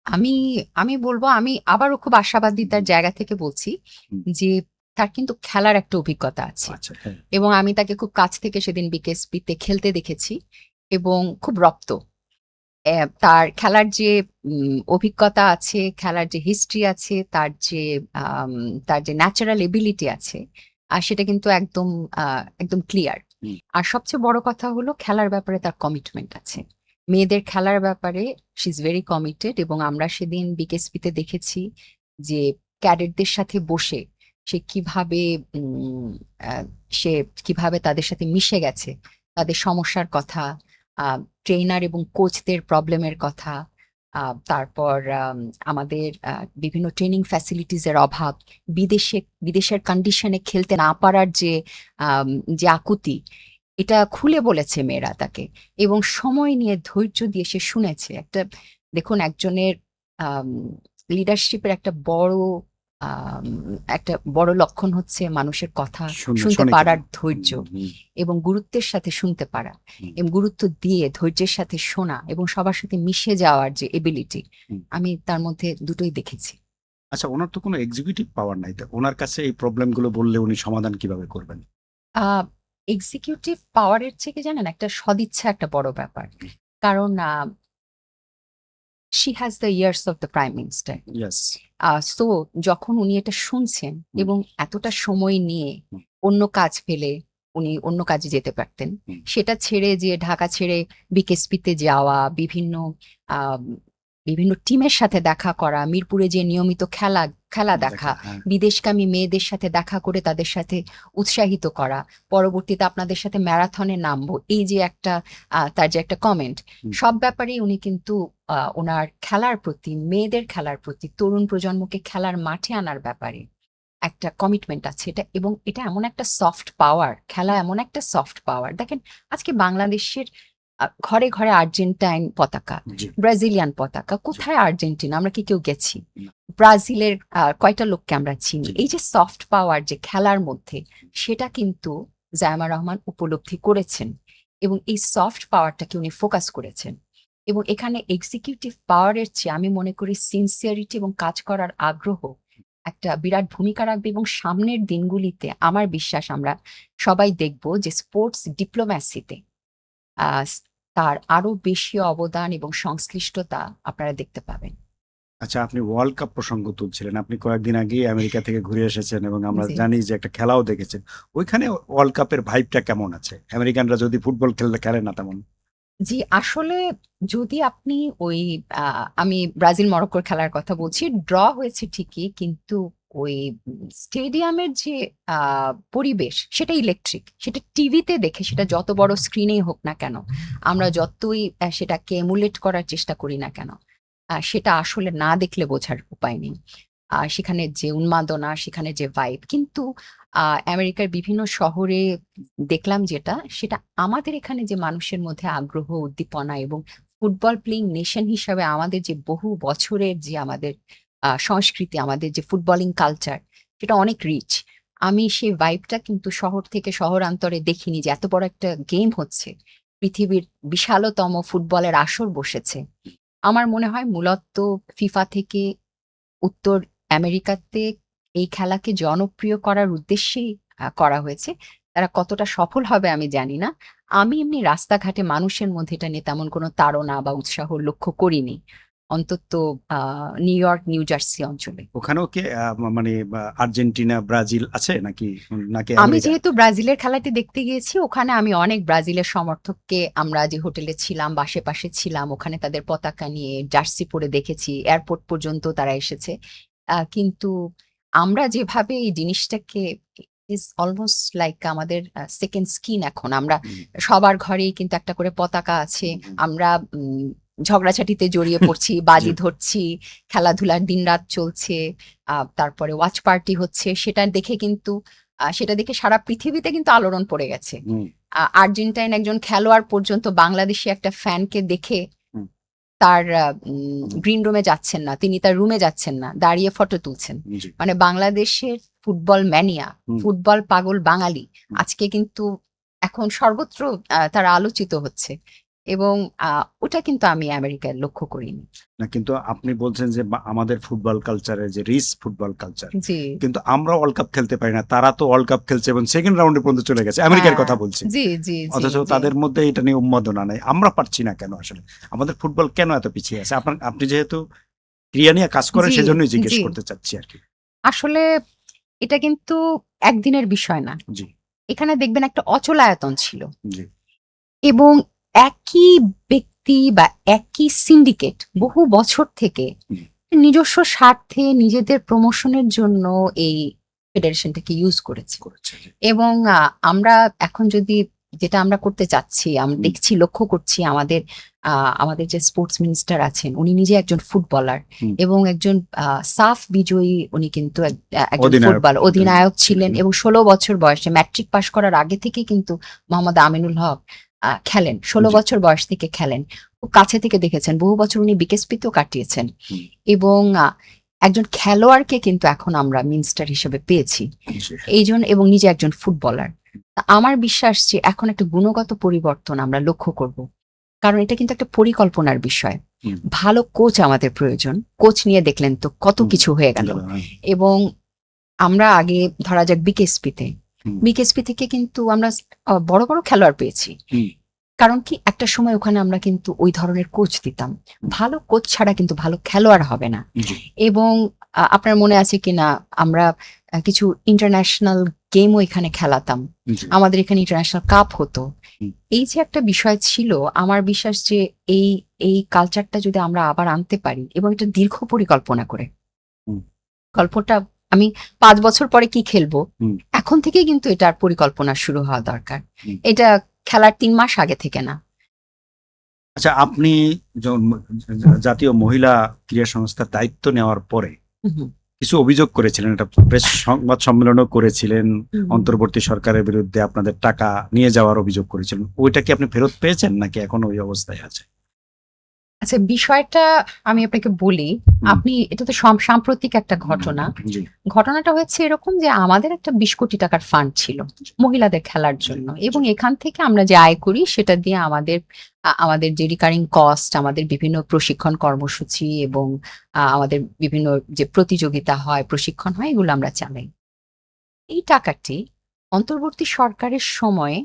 A: আমি আমি বলবো, আমি আবারও খুব আশাবাদিতার জায়গা থেকে বলছি
B: হুম।
A: যে তার কিন্তু খেলার একটা অভিজ্ঞতা আছে।
B: আচ্ছা, হ্যাঁ।
A: এবং আমি তাকে খুব কাছ থেকে সেদিন বিকেএসপিতে খেলতে দেখেছি এবং খুব রপ্ত। তার খেলার যে অভিজ্ঞতা আছে, খেলার যে হিস্ট্রি আছে, আম, তার যে ন্যাচারাল এবিলিটি আছে, আর সেটা কিন্তু একদম একদম ক্লিয়ার।
B: হুম।
A: আর সবচেয়ে বড় কথা হলো খেলার ব্যাপারে তার কমিটমেন্ট আছে। মেয়েদের খেলার ব্যাপারে শি ইজ ভেরি কমিটেড। এবং আমরা সেদিন বিকেএসপিতে দেখেছি যে ক্যাডেটদের সাথে বসে সে কিভাবে উম, আহ, সে কিভাবে তাদের সাথে মিশে গেছে, তাদের সমস্যার কথা, ট্রেনার এবং কোচদের প্রবলেমের কথা, তারপর আমাদের বিভিন্ন ট্রেনিং ফ্যাসিলিটিসের অভাব, বিদেশের কন্ডিশনে খেলতে না পারার আম, যে আকুতি, এটা খুলে বলেছে মেয়েরা তাকে। এবং সময় নিয়ে ধৈর্য দিয়ে সে শুনেছে। দেখুন, একজনের লিডারশিপের আম, একটা বড় লক্ষণ হচ্ছে মানুষের কথা শুনতে
B: শুনে
A: পারার
B: কেমন?
A: ধৈর্য
B: হুম, হুম,
A: এবং গুরুত্বের সাথে শুনতে পারা
B: হুম,
A: এবং গুরুত্ব দিয়ে ধৈর্যের সাথে শোনা এবং সবার সাথে মিশে যাওয়ার যে এবিলিটি,
B: হুম।
A: আমি তার মধ্যে দুটোই দেখেছি।
B: আচ্ছা, ওনার তো কোনো এক্সিকিউটিভ পাওয়ার নাই, তো ওনার কাছে এই প্রবলেমগুলো বললে উনি সমাধান কিভাবে করবেন?
A: এক্সিকিউটিভ পাওয়ারের থেকে জানেন, একটা সদিচ্ছা একটা বড় ব্যাপার। কারণ she has the years of the prime minister.
B: Yes.
A: So যখন উনি এটা শুনছেন
B: হুম,
A: এবং এতটা সময় নিয়ে
B: হুম,
A: অন্য কাজ ফেলে উনি অন্য কাজে যেতে পারতেন,
B: হুম।
A: সেটা ছেড়ে যে ঢাকা ছেড়ে বিকেএসপিতে যাওয়া, আহ, বিভিন্ন টিমের সাথে দেখা করা, মিরপুরে যে নিয়মিত খেলা খেলা দেখা,
B: হ্যাঁ।
A: বিদেশগামী মেয়েদের সাথে দেখা করে তাদের সাথে উৎসাহিত করা, পরবর্তীতে আপনাদের সাথে ম্যারাথনে নামবো, এই যে একটা তার যে একটা কমেন্ট,
B: হুম।
A: সব ব্যাপারেই উনি কিন্তু ওনার খেলার প্রতি, মেয়েদের খেলার প্রতি, তরুণ প্রজন্মকে খেলার মাঠে আনার ব্যাপারে একটা কমিটমেন্ট আছে। এবং এটা এমন একটা সফট পাওয়ার, খেলা এমন একটা সফট পাওয়ার। দেখেন, আজকে বাংলাদেশের ঘরে ঘরে আর্জেন্টাইন পতাকা,
B: জি।
A: ব্রাজিলিয়ান পতাকা। কোথায় আর্জেন্টিনা? আমরা কি কেউ গেছি? ব্রাজিলের কয়টা লোককে আমরা চিনি?
B: জি।
A: এই যে সফট পাওয়ার যে খেলার মধ্যে, সেটা কিন্তু জায়মা রহমান উপলব্ধি করেছেন এবং এই সফট পাওয়ারটাকে উনি ফোকাস করেছেন। এবং এখানে এক্সিকিউটিভ পাওয়ারের চেয়ে আমি মনে করি সিনসিয়ারিটি এবং কাজ করার আগ্রহ একটা বিরাট ভূমিকা রাখবে। এবং সামনের দিনগুলিতে আমার বিশ্বাস আমরা সবাই দেখব যে স্পোর্টস ডিপ্লোম্যাসিতে তার আরো বেশি অবদান এবং সংশ্লিষ্টতা আপনারা দেখতে পাবেন।
B: আচ্ছা, আপনি ওয়ার্ল্ড কাপ প্রসঙ্গ তুলছিলেন। আপনি কয়েকদিন আগেই আমেরিকা থেকে ঘুরে এসেছেন এবং আমরা
A: জি।
B: জানি যে একটা খেলাও দেখেছেন। ওইখানে ওয়ার্ল্ড কাপের ভাইবটা কেমন আছে? আমেরিকানরা যদি ফুটবল খেলে না তেমন।
A: জি, আসলে যদি আপনি ওই আমি ব্রাজিল মরক্কোর খেলার কথা বলছি, ড্র হয়েছে ঠিকই, কিন্তু ওই স্টেডিয়ামের যে পরিবেশ, সেটা ইলেকট্রিক। সেটা টিভিতে দেখে, সেটা যত বড় স্ক্রিনেই হোক না কেন, আমরা যতই সেটাকে এমুলেট করার চেষ্টা করি না কেন, সেটা আসলে না দেখলে বোঝার উপায় নেই। সেখানে যে উন্মাদনা, সেখানে যে ভাইব, কিন্তু আমেরিকার বিভিন্ন শহরে দেখলাম যেটা, সেটা আমাদের এখানে যে মানুষের মধ্যে আগ্রহ, উদ্দীপনা এবং ফুটবল প্লেইং নেশন হিসাবে আমাদের যে বহু বছরের যে আমাদের সংস্কৃতি, আমাদের যে ফুটবলিং কালচার, সেটা অনেক রিচ। আমি সেই ভাইবটা কিন্তু শহর থেকে শহরান্তরে দেখিনি, যে এত বড় একটা গেম হচ্ছে, পৃথিবীর বিশালতম ফুটবলের আসর বসেছে। আমার মনে হয় মূলত ফিফা থেকে উত্তর আমেরিকাতে এই খেলাকে জনপ্রিয় করার উদ্দেশ্যেই করা হয়েছে। তারা কতটা সফল হবে আমি জানি না। আমি এমনি রাস্তাঘাটে মানুষের মধ্যে এটা নিয়ে তেমন কোনো তাড়না বা উৎসাহ লক্ষ্য করিনি। অন্তত নিউ ইয়র্ক, নিউ জার্সি অঞ্চলে।
B: ওখানেও কি মানে আর্জেন্টিনা, ব্রাজিল আছে নাকি, নাকি
A: আমি
B: আমেরিকা?
A: যেহেতু ব্রাজিলের খেলাটি দেখতে গিয়েছি, ওখানে আমি অনেক ব্রাজিলের সমর্থককে, আমরা যে হোটেলে ছিলাম বা আশেপাশে ছিলাম, ওখানে তাদের পতাকা নিয়ে জার্সি পরে দেখেছি। এয়ারপোর্ট পর্যন্ত তারা এসেছে। কিন্তু আমরা যেভাবে এই জিনিসটাকে, ইজ অলমোস্ট লাইক আমাদের সেকেন্ড স্কিন। এখন আমরা
B: হুম,
A: সবার ঘরেই কিন্তু একটা করে পতাকা আছে।
B: হুম,
A: আমরা ঝগড়াঝাটিতে জড়িয়ে পড়ছি,
B: জি,
A: বাজি ধরছি, খেলাধুলার দিনরাত চলছে, তারপরে ওয়াচ পার্টি হচ্ছে। সেটা দেখে সারা পৃথিবীতে কিন্তু আলোড়ন পড়ে গেছে।
B: হুম,
A: আর্জেন্টাইন একজন খেলোয়াড় পর্যন্ত বাংলাদেশি একটা ফ্যানকে দেখে
B: হুম,
A: তার
B: হুম,
A: গ্রিন রুমে যাচ্ছেন না, তিনি তার রুমে যাচ্ছেন না, দাঁড়িয়ে ফটো তুলছেন।
B: জি,
A: মানে বাংলাদেশের ফুটবল ম্যানিয়া,
B: হুম,
A: ফুটবল পাগল বাঙালি
B: হুম।
A: আজকে কিন্তু এখন সর্বত্র তারা আলোচিত হচ্ছে। এবং ওটা কিন্তু আমি আমেরিকায় লক্ষ্য করিনি।
B: না, কিন্তু আপনি বলছেন যে আমাদের ফুটবল কালচারে যে রিচ ফুটবল কালচার,
A: জি,
B: কিন্তু আমরা ওয়ার্ল্ড কাপ খেলতে পারি না, তারা তো ওয়ার্ল্ড কাপ খেলছে এবং সেকেন্ড রাউন্ডে পর্যন্ত চলে গেছে, আমেরিকার
A: হ্যাঁ,
B: কথা বলছি।
A: জি, জি, জি,
B: অথচ
A: জি।
B: তাদের মধ্যে এটা নিয়ে উন্মাদনা নাই, আমরা পারছি না কেন? আসলে আমাদের ফুটবল কেন এত পিছিয়ে আছে? আপনি যেহেতু ক্রিয়া নিয়ে কাজ করেন,
A: জি,
B: সেজন্যই জিজ্ঞেস
A: জি।
B: করতে চাচ্ছি আর কি।
A: আসলে এটা কিন্তু একদিনের বিষয় না।
B: জি,
A: এখানে দেখবেন একটা অচলায়তন ছিল
B: জি,
A: এবং একই ব্যক্তি বা একই সিন্ডিকেট বহু বছর থেকে
B: হুম,
A: নিজস্ব স্বার্থে নিজেদের প্রমোশনের জন্য এই ফেডারেশনটাকে ইউজ করেছে।
B: করেছে, জি,
A: এবং আমরা এখন যদি যেটা আমরা করতে চাচ্ছি, আমরা
B: হুম,
A: দেখছি, লক্ষ্য করছি, আমাদের যে স্পোর্টস মিনিস্টার আছেন, উনি নিজে একজন ফুটবলার
B: হুম।
A: এবং একজন সাফ বিজয়ী। উনি কিন্তু একজন
B: অধিনায়ক,
A: অধিনায়ক ছিলেন
B: ছিলেন।
A: এবং ১৬ বছর বয়সে ম্যাট্রিক পাশ করার আগে থেকে কিন্তু মোহাম্মদ আমিনুল হক খেলেন। ১৬
B: জি,
A: বছর বয়স থেকে খেলেন। খুব কাছে থেকে দেখেছেন, বহু বছর উনি বিকেএসপিতেও কাটিয়েছেন।
B: হুম,
A: এবং একজন খেলোয়াড়কে কিন্তু এখন আমরা মিনিস্টার হিসেবে পেয়েছি
B: জি,
A: এবং নিজে একজন ফুটবলার। আমার বিশ্বাস যে এখন একটা গুণগত পরিবর্তন আমরা লক্ষ্য করব, কারণ এটা কিন্তু একটা পরিকল্পনার বিষয়।
B: হুম,
A: ভালো কোচ আমাদের প্রয়োজন। কোচ নিয়ে দেখলেন তো কত
B: হুম,
A: কিছু হয়ে গেল।
B: হ্যাঁ,
A: এবং আমরা আগে ধরা যাক বিকেএসপিতে,
B: হুম,
A: বিকেএসপি থেকে কিন্তু আমরা বড় বড় খেলোয়াড় পেয়েছি।
B: হুম,
A: কারণ কি, একটা সময় ওখানে আমরা কিন্তু ওই ধরনের কোচ দিতাম।
B: হুম,
A: ভালো কোচ ছাড়া কিন্তু ভালো খেলোয়াড় হবে না।
B: জি,
A: এবং আপনার মনে আছে কিনা, আমরা কিছু ইন্টারন্যাশনাল গেমও এখানে খেলাতাম।
B: জি,
A: আমাদের এখানে ইন্টারন্যাশনাল কাপ হতো।
B: হুম,
A: এই যে একটা বিষয় ছিল, আমার বিশ্বাস যে এই এই কালচারটা যদি আমরা আবার আনতে পারি এবং একটা দীর্ঘ পরিকল্পনা করে,
B: হুম,
A: গল্পটা আমি ৫ বছর পরে কি খেলবো,
B: হুম,
A: এখন থেকেই কিন্তু এটার পরিকল্পনা শুরু হওয়া দরকার।
B: হুম।
A: এটা খেলার ৩ মাস আগে থেকে না।
B: আচ্ছা, আপনি যখন জাতীয় মহিলা ক্রীড়া সংস্থার দায়িত্ব নেওয়ার পরে
A: হুম, হুম,
B: কিছু অভিযোগ করেছিলেন, একটা প্রেস সংবাদ সম্মেলনও করেছিলেন,
A: হুম, হুম।
B: অন্তর্বর্তী সরকারের বিরুদ্ধে আপনাদের টাকা নিয়ে যাওয়ার অভিযোগ করেছিলেন। ওইটা কি আপনি ফেরত পেয়েছেন নাকি এখন ওই অবস্থায় আছে?
A: আচ্ছা, বিষয়টা আমি আপনাকে বলি।
B: হুম,
A: এটা তো সাম্প্রতিক একটা ঘটনা।
B: জি,
A: ঘটনাটা হয়েছে এরকম যে আমাদের একটা ২০ কোটি টাকার ফান্ড ছিল
B: জি,
A: মহিলাদের খেলার
B: জি,
A: জন্য,
B: জি,
A: এবং এখান থেকে আমরা যে আয় করি সেটা দিয়ে আমাদের যে রিকারিং কস্ট, আমাদের বিভিন্ন প্রশিক্ষণ কর্মসূচি এবং আমাদের বিভিন্ন যে প্রতিযোগিতা হয়, প্রশিক্ষণ হয়, এগুলো আমরা চালাই। এই টাকাটি অন্তর্বর্তী সরকারের সময়ে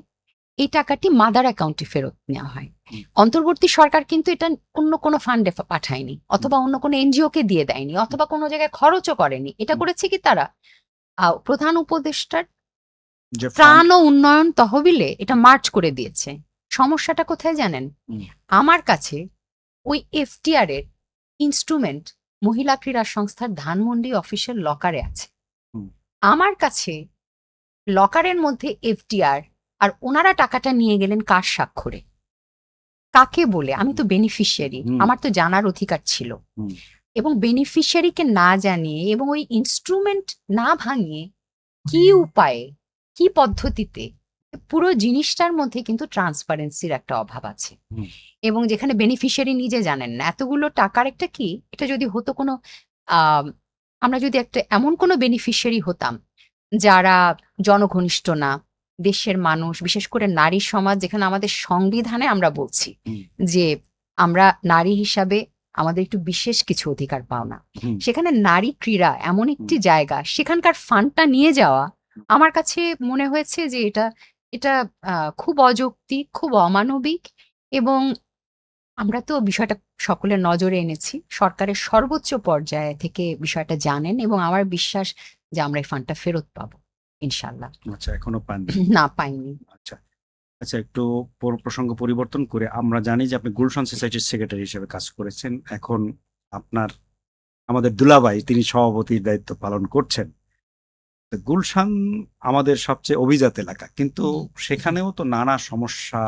A: এই টাকাটি মাদার অ্যাকাউন্টে ফেরত নেওয়া হয়।
B: হুম,
A: অন্তর্বর্তী সরকার কিন্তু এটা অন্য কোনো ফান্ডে পাঠায়নি,
B: হুম,
A: অথবা অন্য কোনো এনজিও কে দিয়ে দেয়নি, অথবা কোনো জায়গায় খরচও করেনি। এটা
B: হুম।
A: করেছে কি তারা, প্রধান উপদেষ্টার
B: যে ফান্ড।
A: ত্রাণ ও উন্নয়ন তহবিলে এটা মার্চ করে দিয়েছে। সমস্যাটা কোথায় জানেন? আমার কাছে ওই এফটিআর এর ইনস্ট্রুমেন্ট মহিলা ক্রীড়া সংস্থার ধানমন্ডি অফিসের লকারে আছে। আমার কাছে লকারের মধ্যে এফটিআর, আর ওনারা টাকাটা নিয়ে গেলেন কার স্বাক্ষরে, কাকে বলে? আমি তো বেনিফিশিয়ারি, আমার তো জানার অধিকার ছিল। এবং বেনিফিশিয়ারিকে না জানিয়ে এবং ওই ইনস্ট্রুমেন্ট না ভাঙিয়ে কি উপায়ে, কি পদ্ধতিতে, পুরো জিনিসটার মধ্যে কিন্তু ট্রান্সপারেন্সির একটা অভাব আছে। এবং যেখানে বেনিফিশিয়ারি নিজে জানেন না এতগুলো টাকার একটা কি, এটা যদি হতো কোনো, আহ আমরা যদি একটা এমন কোনো বেনিফিশিয়ারি হতাম, যারা জনঘনিষ্ঠ না, দেশের মানুষ, বিশেষ করে নারী সমাজ, যেখানে আমাদের সংবিধানে আমরা বলছি
B: হুম।
A: যে আমরা নারী হিসাবে আমাদের একটু বিশেষ কিছু অধিকার পাও না,
B: হুম।
A: সেখানে নারী ক্রীড়া এমন একটি জায়গা, সেখানকার ফান্ডটা নিয়ে যাওয়া আমার কাছে মনে হয়েছে যে এটা এটা খুব অযৌক্তিক, খুব অমানবিক। এবং আমরা তো বিষয়টা সকলের নজরে এনেছি, সরকারের সর্বোচ্চ পর্যায়ে থেকে বিষয়টা জানেন, এবং আমার বিশ্বাস যে আমরা এই ফান্ডটা ফেরত পাবো ইনশাল্লাহ।
B: আচ্ছা, এখনো পাননি?
A: না, পাইনি।
B: আচ্ছা আচ্ছা, একটু প্রসঙ্গ পরিবর্তন করে, আমরা জানি যে আপনি গুলশান সোসাইটির সেক্রেটারি হিসেবে কাজ করেছেন, এখন আপনার আমাদের দুলাভাই তিনি সভাপতির দায়িত্ব পালন করছেন। তো গুলশান আমাদের সবচেয়ে অভিজাত এলাকা, কিন্তু সেখানেও তো নানা সমস্যা,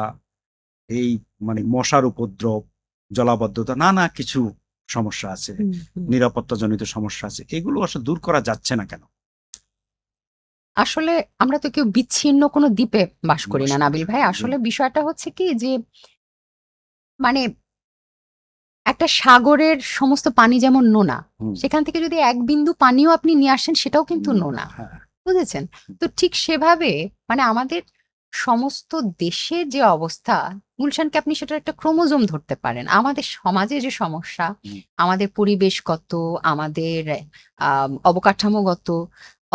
B: এই মানে মশার উপদ্রব, জলাবদ্ধতা, নানা কিছু সমস্যা আছে, নিরাপত্তাজনিত সমস্যা আছে, এগুলো আসলে দূর করা যাচ্ছে না কেন?
A: আসলে আমরা তো কেউ বিচ্ছিন্ন কোনো দ্বীপে বাস করি
B: বাস
A: না
B: করি
A: নাবিল
B: না।
A: ভাই। আসলে বিষয়টা হচ্ছে কি যে মানে একটা সাগরের সমস্ত পানি যেমন নোনা,
B: হুম।
A: সেখান থেকে যদি এক বিন্দু পানিও আপনি নিয়ে আসেন সেটাও কিন্তু নোনা,
B: হ্যাঁ।
A: বুঝেছেন? তো ঠিক সেভাবে মানে আমাদের সমস্ত দেশের যে অবস্থা, গুলশানকে আপনি সেটার একটা ক্রোমোজোম ধরতে পারেন। আমাদের সমাজে যে সমস্যা,
B: হুম।
A: আমাদের পরিবেশগত, আমাদের অবকাঠামোগত,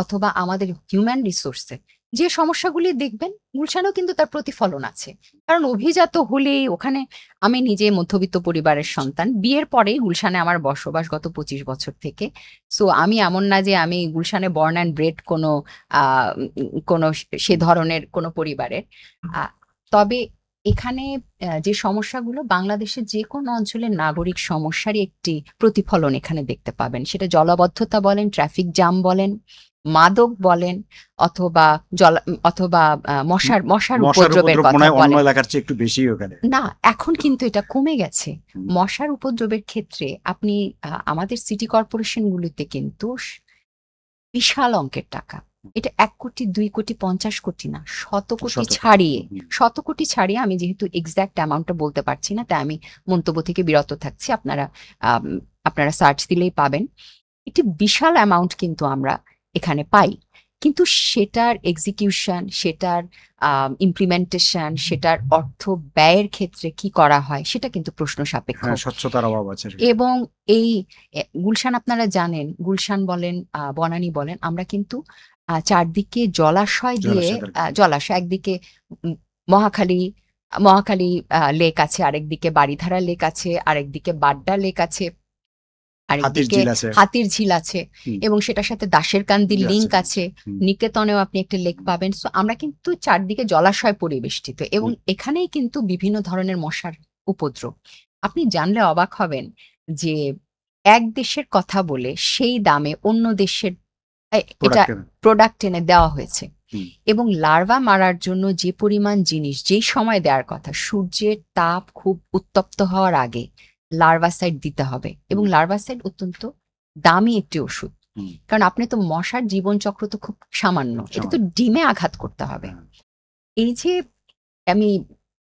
A: অথবা আমাদের হিউম্যান রিসোর্সে যে সমস্যাগুলি দেখবেন, গুলশানেও কিন্তু তার প্রতিফলন আছে। কারণ অভিজাত হলেই ওখানে, আমি নিজে মধ্যবিত্ত পরিবারের সন্তান, বিয়ের পরেই গুলশানে আমার বসবাস গত 25 বছর থেকে। সো আমি এমন না যে আমি গুলশানে বর্ন অ্যান্ড ব্রেড কোনো সে ধরনের কোনো পরিবারের। তবে এখানে যে সমস্যাগুলো বাংলাদেশের যে কোনো অঞ্চলের নাগরিক সমস্যারই একটি প্রতিফলন এখানে দেখতে পাবেন। সেটা জলাবদ্ধতা বলেন, ট্রাফিক জ্যাম বলেন, মাদক বলেন, অথবা অথবা মশার
B: মশার
A: উপদ্রবের
B: উপদ্রব
A: কথা
B: মনে হয় অন্য
A: বলেন।
B: এলাকার চেয়ে একটু বেশি ওখানে।
A: না, এখন কিন্তু এটা কমে গেছে।
B: হুম।
A: মশার উপদ্রবের ক্ষেত্রে আপনি আমাদের সিটি কর্পোরেশনগুলিতে কিন্তু বিশাল অঙ্কের টাকা, এটা 1 কোটি 2 কোটি 50 কোটি না, 100 কোটি ছাড়িয়ে, 100 কোটি ছাড়িয়ে, আমি যেহেতু এক্সাক্ট অ্যামাউন্টটা বলতে পারছি না, তাই আমি মন্তব্য থেকে বিরত থাকছি। আপনারা সার্চ দিলেই পাবেন। একটি বিশাল অ্যামাউন্ট কিন্তু আমরা এখানে পাই, কিন্তু সেটার এক্সিকিউশন, সেটার ইমপ্লিমেন্টেশন, সেটার অর্থ ব্যয়ের ক্ষেত্রে কি করা হয় সেটা কিন্তু প্রশ্ন সাপেক্ষ।
B: হ্যাঁ, স্বচ্ছতার অভাব আছে।
A: এবং এই গুলশান আপনারা জানেন, গুলশান বলেন, বনানী বলেন, আমরা কিন্তু চারদিকে জলাশয় দিয়ে, জলাশয় একদিকে উম, মহাখালী মহাখালী লেক আছে, আরেকদিকে বারিধারা লেক আছে, আরেকদিকে বাড্ডা লেক আছে, আরেকদিকে হাতির ঝিল আছে, এবং সেটার সাথে দাসের কান্দি লিংক আছে। নিকেতনেও আপনি একটা লেক পাবেন। সো আমরা কিন্তু চারদিকে জলাশয় পরিবেষ্টিত, এবং এখানেই কিন্তু বিভিন্ন ধরনের মশার উপদ্রব। আপনি জানলে অবাক হবেন যে এক দেশের কথা বলে সেই দামে অন্য দেশের এটা প্রোডাক্ট এনে দেওয়া হয়েছে, এবং লার্ভা মারার জন্য যে পরিমাণ জিনিস যেই সময় দেওয়ার কথা, সূর্যের তাপ খুব উত্তপ্ত হওয়ার আগে লার্ভাসাইড দিতে হবে, এবং লার্ভাসাইড অত্যন্ত দামি একটি ওষুধ। কারণ আপনি তো, মশার জীবনচক্র তো খুব সামান্য, এটা তো ডিমে আঘাত করতে হবে। এই যে আমি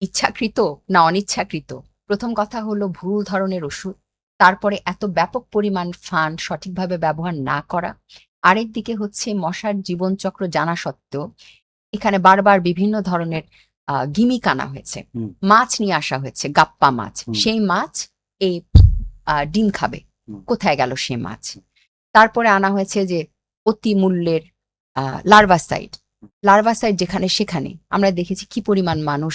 A: ইচ্ছাকৃত না অনিচ্ছাকৃত, প্রথম কথা হলো ভুল ধরনের ওষুধ, তারপরে এত ব্যাপক পরিমাণ ফান্ড সঠিকভাবে ব্যবহার না করা, আরেক দিকে হচ্ছে মশার জীবনচক্র জানা সত্ত্বেও এখানে বারবার বিভিন্ন ধরনের গিমিক আনা হয়েছে। মাছ নিয়ে আসা হয়েছে, গাপ্পা মাছ, সেই মাছ এই ডিম খাবে, কোথায় গেল সে মাছ? তারপরে আনা হয়েছে যে অতি মূল্যের লার্ভাসাইড যেখানে সেখানে আমরা দেখেছি কি পরিমাণ মানুষ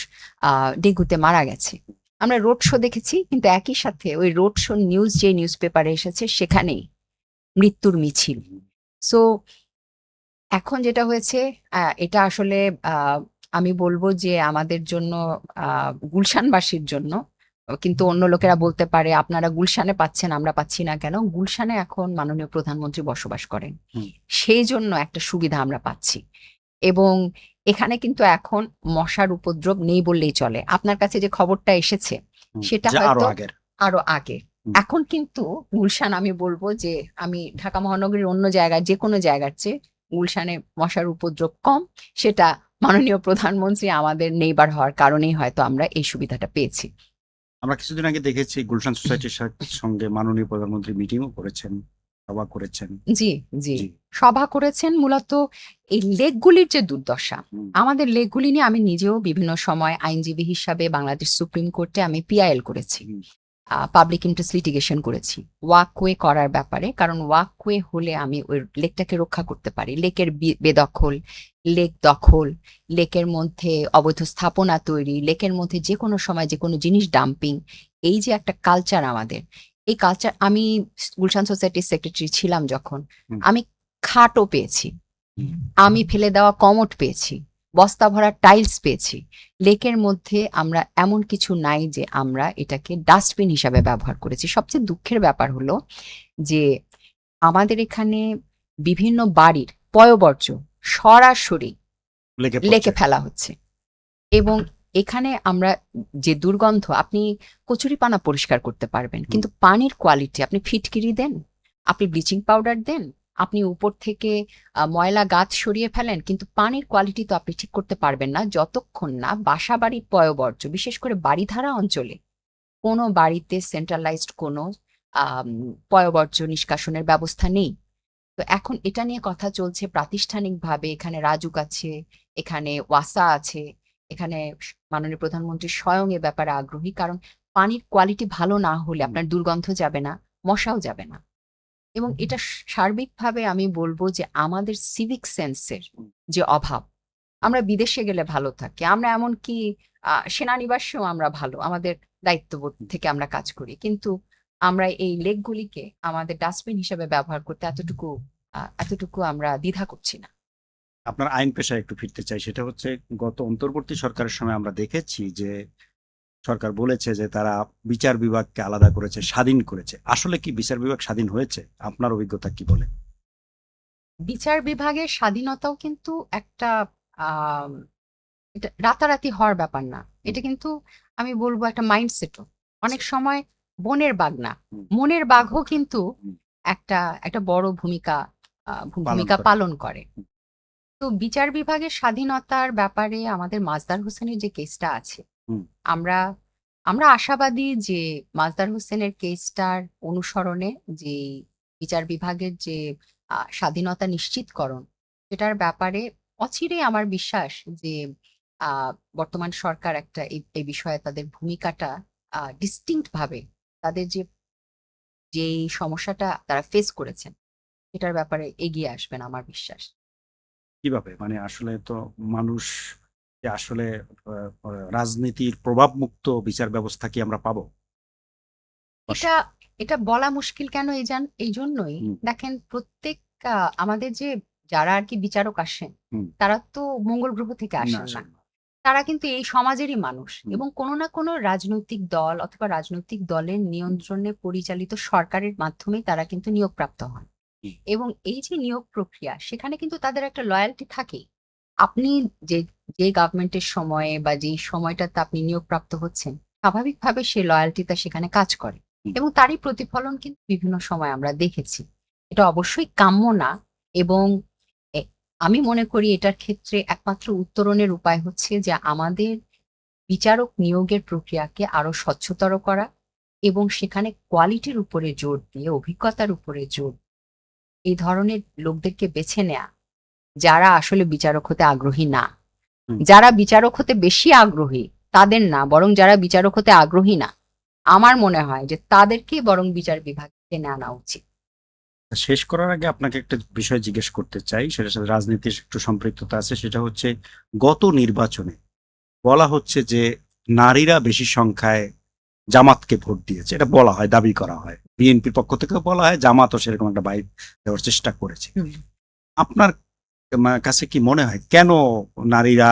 A: ডেঙ্গুতে মারা গেছে। আমরা রোড শো দেখেছি, কিন্তু একই সাথে ওই রোড শো নিউজ যে নিউজ পেপারে এসেছে সেখানেই মৃত্যুর মিছিল। সো এখন যেটা হয়েছে, এটা আসলে আমি বলবো যে আমাদের জন্য, গুলশানবাসীর জন্য, কিন্তু অন্য লোকেরা বলতে পারে আপনারা গুলশানে পাচ্ছেন, আমরা পাচ্ছি না কেন? গুলশানে এখন মাননীয় প্রধানমন্ত্রী বসবাস করেন, সেই জন্য একটা সুবিধা আমরা পাচ্ছি। এবং এখানে কিন্তু এখন মশার উপদ্রব নেই বললেই চলে। আপনার কাছে যে খবরটা এসেছে সেটা হয়তো আরো আগে। এখন কিন্তু গুলশান, আমি বলবো যে আমি ঢাকা মহানগরীর অন্য জায়গায়, যে কোনো জায়গার চেয়ে গুলশানে মশার উপদ্রব কম। সেটা মাননীয় প্রধানমন্ত্রী আমাদের নেইবার হওয়ার কারণেই হয়তো আমরা এই সুবিধাটা পেয়েছি।
B: আমরা কিছুদিন আগে দেখেছি গুলশান সোসাইটির সঙ্গে মাননীয় প্রধানমন্ত্রী মিটিংও করেছেন, সভা করেছেন।
A: জি জি
B: জি।
A: সভা করেছেন মূলত এই লেকগুলির যে দুর্দশা।
B: হুম,
A: আমাদের লেকগুলি নিয়ে আমি নিজেও বিভিন্ন সময় আইনজীবী হিসাবে বাংলাদেশ সুপ্রিম কোর্টে আমি পিআইএল করেছি,
B: হুম,
A: পাবলিক ইন্টারেস্ট লিটিগেশন করেছি ওয়াকওয়ে করার ব্যাপারে। কারণ ওয়াকওয়ে হলে আমি ওই লেকটাকে রক্ষা করতে পারি। লেকের বেদখল, লেক দখল, লেকের মধ্যে অবৈধ স্থাপনা তৈরি, লেকের মধ্যে যে কোনো সময় যে কোনো জিনিস ডাম্পিং, এই যে একটা কালচার আমাদের, এই কালচার। আমি গুলশান সোসাইটির সেক্রেটারি ছিলাম যখন,
B: হুম,
A: আমি খাটও পেয়েছি,
B: হুম।
A: আমি ফেলে দেওয়া কমোড পেয়েছি, বস্তা ভরা টাইলস পেয়েছি। লেকের মধ্যে আমরা এমন কিছু নাই যে আমরা এটাকে ডাস্টবিন হিসাবে ব্যবহার করেছি। সবচেয়ে দুঃখের ব্যাপার হলো যে আমাদের এখানে বিভিন্ন বাড়ির পয়ঃবর্জ্য সরাসরি
B: লেগে
A: লেকে
B: পড়ছে।
A: ফেলা হচ্ছে। এবং এখানে আমরা যে দুর্গন্ধ, আপনি কচুরিপানা পরিষ্কার করতে পারবেন,
B: হুম,
A: কিন্তু পানির কোয়ালিটি, আপনি ফিটকিরি দেন, আপনি ব্লিচিং পাউডার দেন, আপনি উপর থেকে ময়লা গাছ সরিয়ে ফেলেন, কিন্তু পানির কোয়ালিটি তো আপনি ঠিক করতে পারবেন না যতক্ষণ না বাসাবাড়ির পয়ঃবর্জ্য, বিশেষ করে বাড়িধারা অঞ্চলে কোনো বাড়িতে সেন্ট্রালাইজড কোনো আম, পয়ঃবর্জ্য নিষ্কাশনের ব্যবস্থা নেই। তো এখন এটা নিয়ে কথা চলছে প্রাতিষ্ঠানিকভাবে। এখানে রাজুক আছে, এখানে ওয়াসা আছে, এখানে মাননীয় প্রধানমন্ত্রী স্বয়ং এ ব্যাপারে আগ্রহী। কারণ পানির কোয়ালিটি ভালো না হলে
B: হুম,
A: আপনার দুর্গন্ধ যাবে না, মশাও যাবে না। এবং এটা সার্বিকভাবে আমি বলবো যে আমাদের সিভিক সেন্সের
B: হুম।
A: যে অভাব। আমরা বিদেশে গেলে ভালো থাকি, আমরা এমনকি সেনানিবাসেও আমরা ভালো, আমাদের দায়িত্ববোধ থেকে আমরা কাজ করি, কিন্তু আমরা এই লেকগুলিকে আমাদের ডাস্টবিন হিসেবে ব্যবহার করতে এতটুকু আমরা দ্বিধা করছি না।
B: আপনার আইন পেশায় একটু ফিরতে চাই। সেটা হচ্ছে গত অন্তর্বর্তী সরকারের সময় আমরা দেখেছি যে সরকার বলেছে যে তারা বিচার বিভাগকে আলাদা করেছে, স্বাধীন করেছে। আসলে কি বিচার বিভাগ স্বাধীন হয়েছে? আপনার অভিজ্ঞতা কি বলে?
A: বিচার বিভাগের স্বাধীনতাও কিন্তু একটা আহ এটা রাতারাতি হওয়ার ব্যাপার না।
B: হুম,
A: এটা কিন্তু আমি বলবো একটা মাইন্ডসেটও।
B: আচ্ছা,
A: অনেক সময় বনের বাঘ না,
B: হুম,
A: মনের বাঘও কিন্তু
B: হুম,
A: একটা একটা বড় ভূমিকা
B: পালন
A: ভূমিকা
B: করে।
A: পালন করে।
B: হুম,
A: তো বিচার বিভাগের স্বাধীনতার ব্যাপারে আমাদের মাজদার হোসেনের যে কেসটা আছে,
B: হুম,
A: আমরা আমরা আশাবাদী যে মাজদার হোসেনের কেসটার অনুসরণে যে বিচার বিভাগের যে স্বাধীনতা নিশ্চিতকরণ, সেটার ব্যাপারে অচিরেই আমার বিশ্বাস যে আহ, বর্তমান সরকার একটা এই বিষয়ে তাদের ভূমিকাটা ডিস্টিংক্ট ভাবে, তাদের যে যে সমস্যাটা তারা ফেস করেছেন সেটার ব্যাপারে এগিয়ে আসবেন আমার বিশ্বাস।
B: কিভাবে? মানে আসলে তো মানুষ যে আসলে রাজনীতির প্রভাবমুক্ত বিচার ব্যবস্থা কি আমরা পাবো?
A: এটা এটা বলা মুশকিল কেন এই জন্যই,
B: হুম,
A: দেখেন প্রত্যেক আমাদের যে যারা আর কি বিচারক আসেন,
B: হুম,
A: তারা তো মঙ্গল গ্রহ থেকে
B: না
A: আসেন না।
B: আসলে না।
A: তারা কিন্তু এই সমাজেরই মানুষ,
B: হুম,
A: এবং কোনো না কোনো রাজনৈতিক দল অথবা রাজনৈতিক দলের নিয়ন্ত্রণে পরিচালিত সরকারের মাধ্যমেই তারা কিন্তু নিয়োগপ্রাপ্ত হন।
B: হুম,
A: এবং এই যে নিয়োগ প্রক্রিয়া, সেখানে কিন্তু তাদের একটা লয়ালটি থাকেই। আপনি যে যে গভর্নমেন্টের সময়ে বা যেই সময়টাতে আপনি নিয়োগপ্রাপ্ত হচ্ছেন, স্বাভাবিকভাবে সেই লয়ালটিটা সেখানে কাজ করে।
B: হুম।
A: এবং তারই প্রতিফলন কিন্তু বিভিন্ন সময় আমরা দেখেছি। এটা অবশ্যই কাম্য না। এবং এ- আমি মনে করি এটার ক্ষেত্রে একমাত্র উত্তরণের উপায় হচ্ছে যে আমাদের বিচারক নিয়োগের প্রক্রিয়াকে আরো স্বচ্ছতর করা, এবং সেখানে কোয়ালিটির উপরে জোর দিয়ে, অভিজ্ঞতার উপরে জোর, এই ধরনের লোকদেরকে বেছে নেয়া যারা আসলে বিচারক হতে আগ্রহী না।
B: হুম।
A: যারা বিচারক হতে বেশি আগ্রহী তাদের না, বরং যারা বিচারক হতে আগ্রহী না, আমার মনে হয় যে তাদেরকেই বরং বিচার বিভাগে টেনে আনা উচিত।
B: শেষ করার আগে আপনাকে একটা বিষয় জিজ্ঞেস করতে চাই, সেটার সাথে রাজনীতির একটু সম্পৃক্ততা আছে। সেটা হচ্ছে গত নির্বাচনে বলা হচ্ছে যে নারীরা বেশি সংখ্যায় জামাতকে ভোট দিয়েছে, এটা বলা হয়, দাবি করা হয়। বিএনপির পক্ষ থেকেও বলা হয়, জামাতও সেরকম একটা বাইট দেওয়ার চেষ্টা করেছে।
A: হুম।
B: আপনার কাছে কি মনে হয় কেন নারীরা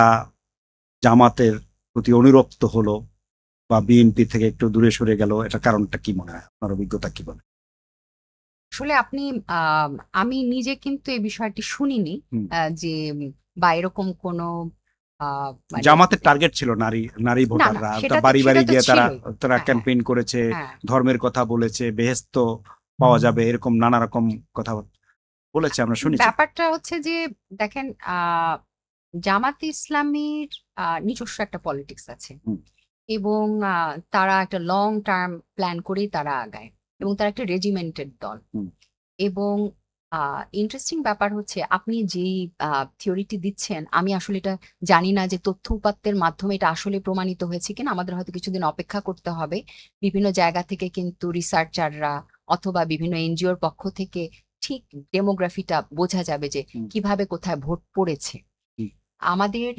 B: জামাতের প্রতি অনুরক্ত হলো বা বিএনপি থেকে একটু দূরে সরে গেল? এটা কারণটা কি মনে হয়? আপনার অভিজ্ঞতা কি বলে?
A: আসলে আপনি আহ, আমি নিজে কিন্তু এই বিষয়টি শুনিনি,
B: হুম।
A: যে বা এরকম কোনো মানে
B: জামাতের টার্গেট ছিল নারী নারী
A: না না,
B: ভোটাররা। তা
A: সেটা তো
B: বাড়ি
A: সেটা
B: বাড়ি
A: তো
B: গিয়ে তারা
A: ছিলই।
B: তারা
A: হ্যাঁ হ্যাঁ
B: ক্যাম্পেইন করেছে,
A: হ্যাঁ।
B: ধর্মের কথা বলেছে, বেহেশত পাওয়া যাবে, এরকম নানা রকম কথা বলেছে, আমরা শুনেছি।
A: ব্যাপারটা হচ্ছে যে দেখেন, জামাত ইসলামীর নিজস্ব একটা পলিটিক্স আছে,
B: হুম,
A: এবং তারা একটা লং টার্ম প্ল্যান করেই তারা আগায়, এবং তারা একটা রেজিমেন্টেড দল।
B: হুম,
A: এবং ইন্টারেস্টিং ব্যাপার হচ্ছে আপনি যেই থিওরিটি দিচ্ছেন, আমি আসলে এটা জানি না যে তথ্য উপাত্তের মাধ্যমে এটা আসলে প্রমাণিত হয়েছে কিনা। আমাদের হয়তো কিছুদিন অপেক্ষা করতে হবে। বিভিন্ন জায়গা থেকে কিন্তু রিসার্চাররা অথবা বিভিন্ন এনজিওর পক্ষ থেকে ঠিক ডেমোগ্রাফিটা বোঝা যাবে যে
B: হুম,
A: কিভাবে কোথায় ভোট পড়েছে।
B: হুম,
A: আমাদের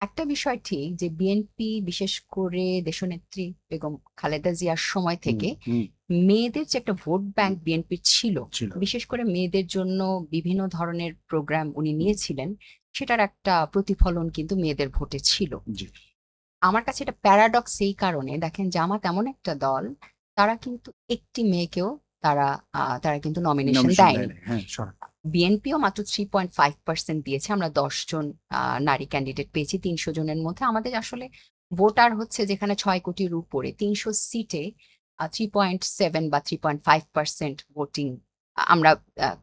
A: একটা বিষয় ঠিক যে বিএনপি বিশেষ করে দেশনেত্রী বেগম খালেদা জিয়ার সময়
B: হুম,
A: থেকে
B: হুম,
A: মেয়েদের যে একটা ভোট ব্যাংক বিএনপির ছিল,
B: ছিল।
A: বিশেষ করে মেয়েদের জন্য বিভিন্ন ধরনের প্রোগ্রাম উনি নিয়েছিলেন, সেটার একটা প্রতিফলন কিন্তু মেয়েদের ভোটে ছিল।
B: জি।
A: আমার কাছে এটা প্যারাডক্স এই কারণে, দেখেন জামাত এমন একটা দল, তারা কিন্তু একটি মেয়েকেও তারা তারা কিন্তু নমিনেশন
B: নমিনেশন দেয়
A: দেয়নি।
B: নাই, হ্যাঁ,
A: বিএনপিও মাত্র 3.5% দিয়েছে। আমরা 10 জন নারী ক্যান্ডিডেট পেয়েছি 300 জনের মধ্যে। আমাদের আসলে ভোটার হচ্ছে যেখানে 6 কোটির উপরে, 300 সিটে 3.7 বা 3.5% ভোটিং আমরা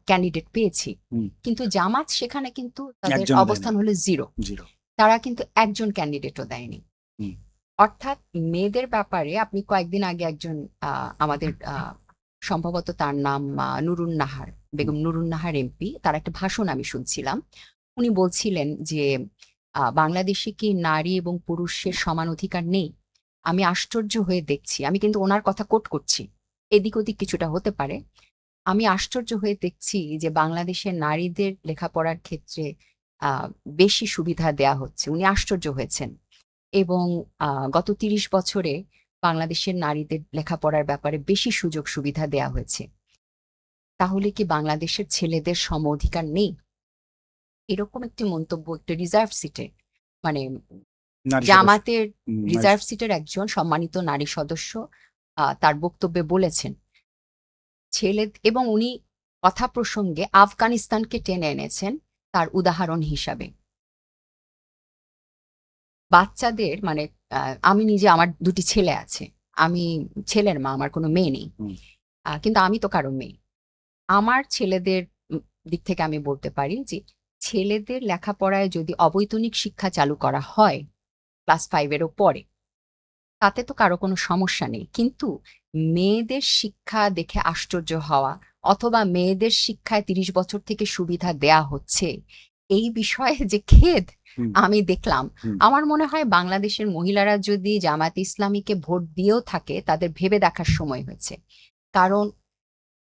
A: ক্যান্ডিডেট পেয়েছি।
B: হুম,
A: কিন্তু জামাত সেখানে কিন্তু তাদের
B: একজনও দেয়
A: অবস্থান
B: নাই,
A: হলো জিরো।
B: জিরো।
A: তারা কিন্তু একজন ক্যান্ডিডেটও দেয়নি।
B: হুম,
A: অর্থাৎ মেয়েদের ব্যাপারে আপনি কয়েকদিন আগে একজন আমাদের সম্ভবত তার নাম নুরুন নাহার,
B: হুম,
A: বেগম নুরুন নাহার এমপি, তার একটা ভাষণ আমি শুনছিলাম। উনি বলছিলেন যে বাংলাদেশে কি নারী এবং পুরুষের সমান অধিকার নেই? আমি আশ্চর্য হয়ে দেখছি, আমি কিন্তু ওনার কথা কোট করছি, এদিক ওদিক কিছুটা হতে পারে। আমি আশ্চর্য হয়ে দেখছি যে বাংলাদেশের নারীদের লেখাপড়ার ক্ষেত্রে আহ বেশি সুবিধা দেয়া হচ্ছে। উনি আশ্চর্য হয়েছেন। এবং গত ৩০ বছরে বাংলাদেশের নারীদের লেখাপড়ার ব্যাপারে বেশি সুযোগ সুবিধা দেয়া হয়েছে। তাহলে কি বাংলাদেশের ছেলেদের সম অধিকার নেই? এরকম একটি মন্তব্য একটা রিজার্ভ সিটে, মানে
B: নারী সদস্য।
A: জামাতের
B: নারী
A: রিজার্ভ সিটের একজন সম্মানিত নারী সদস্য তার বক্তব্যে বলেছেন। ছেলে এবং উনি কথা প্রসঙ্গে আফগানিস্তানকে টেনে এনেছেন তার উদাহরণ হিসাবে। বাচ্চাদের মানে আমি নিজে, আমার ২ টি ছেলে আছে। আমি ছেলের মা, আমার কোনো মেয়ে নেই।
B: হুম,
A: কিন্তু আমি তো কারো মেয়ে। আমার ছেলেদের দিক থেকে আমি বলতে পারি যে ছেলেদের লেখাপড়ায় যদি অবৈতনিক শিক্ষা চালু করা হয় ক্লাস 5 এরও পরে, তাতে তো কারো কোনো সমস্যা নেই। কিন্তু মেয়েদের শিক্ষা দেখে আশ্চর্য হওয়া অথবা মেয়েদের শিক্ষায় ৩০ বছর থেকে সুবিধা দেয়া হচ্ছে, এই বিষয়ে যে খেদ
B: হুম,
A: আমি দেখলাম।
B: হুম,
A: আমার মনে হয় বাংলাদেশের মহিলারা যদি জামায়াতে ইসলামীকে ভোট দিয়েও থাকে, তাদের ভেবে দেখার সময় হয়েছে। কারণ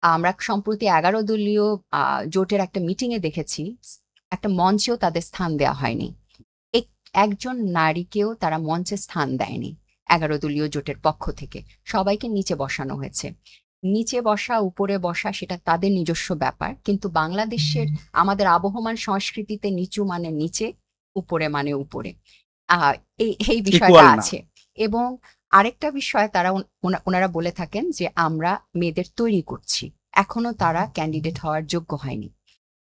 A: আমরা সম্প্রতি ১১ দলীয় জোটের একটা মিটিং এ দেখেছি, একটা মঞ্চেও তাদের স্থান দেওয়া হয়নি। একজন নারীকেও তারা মঞ্চে স্থান দেয়নি ১১ দলীয় জোটের পক্ষ থেকে। সবাইকে নিচে বসানো হয়েছে। নিচে বসা, উপরে বসা সেটা তাদের নিজস্ব ব্যাপার। কিন্তু বাংলাদেশের আমাদের আবহমান সংস্কৃতিতে নিচু মানে নিচে, উপরে মানে উপরে। আ এই বিষয়টা
B: ইকুয়াল না।
A: আছে। এবং আরেকটা বিষয় তারা ওনারা বলে থাকেন যে আমরা মেয়েদের তৈরি করছি। এখনো তারা ক্যান্ডিডেট হওয়ার যোগ্য হয়নি।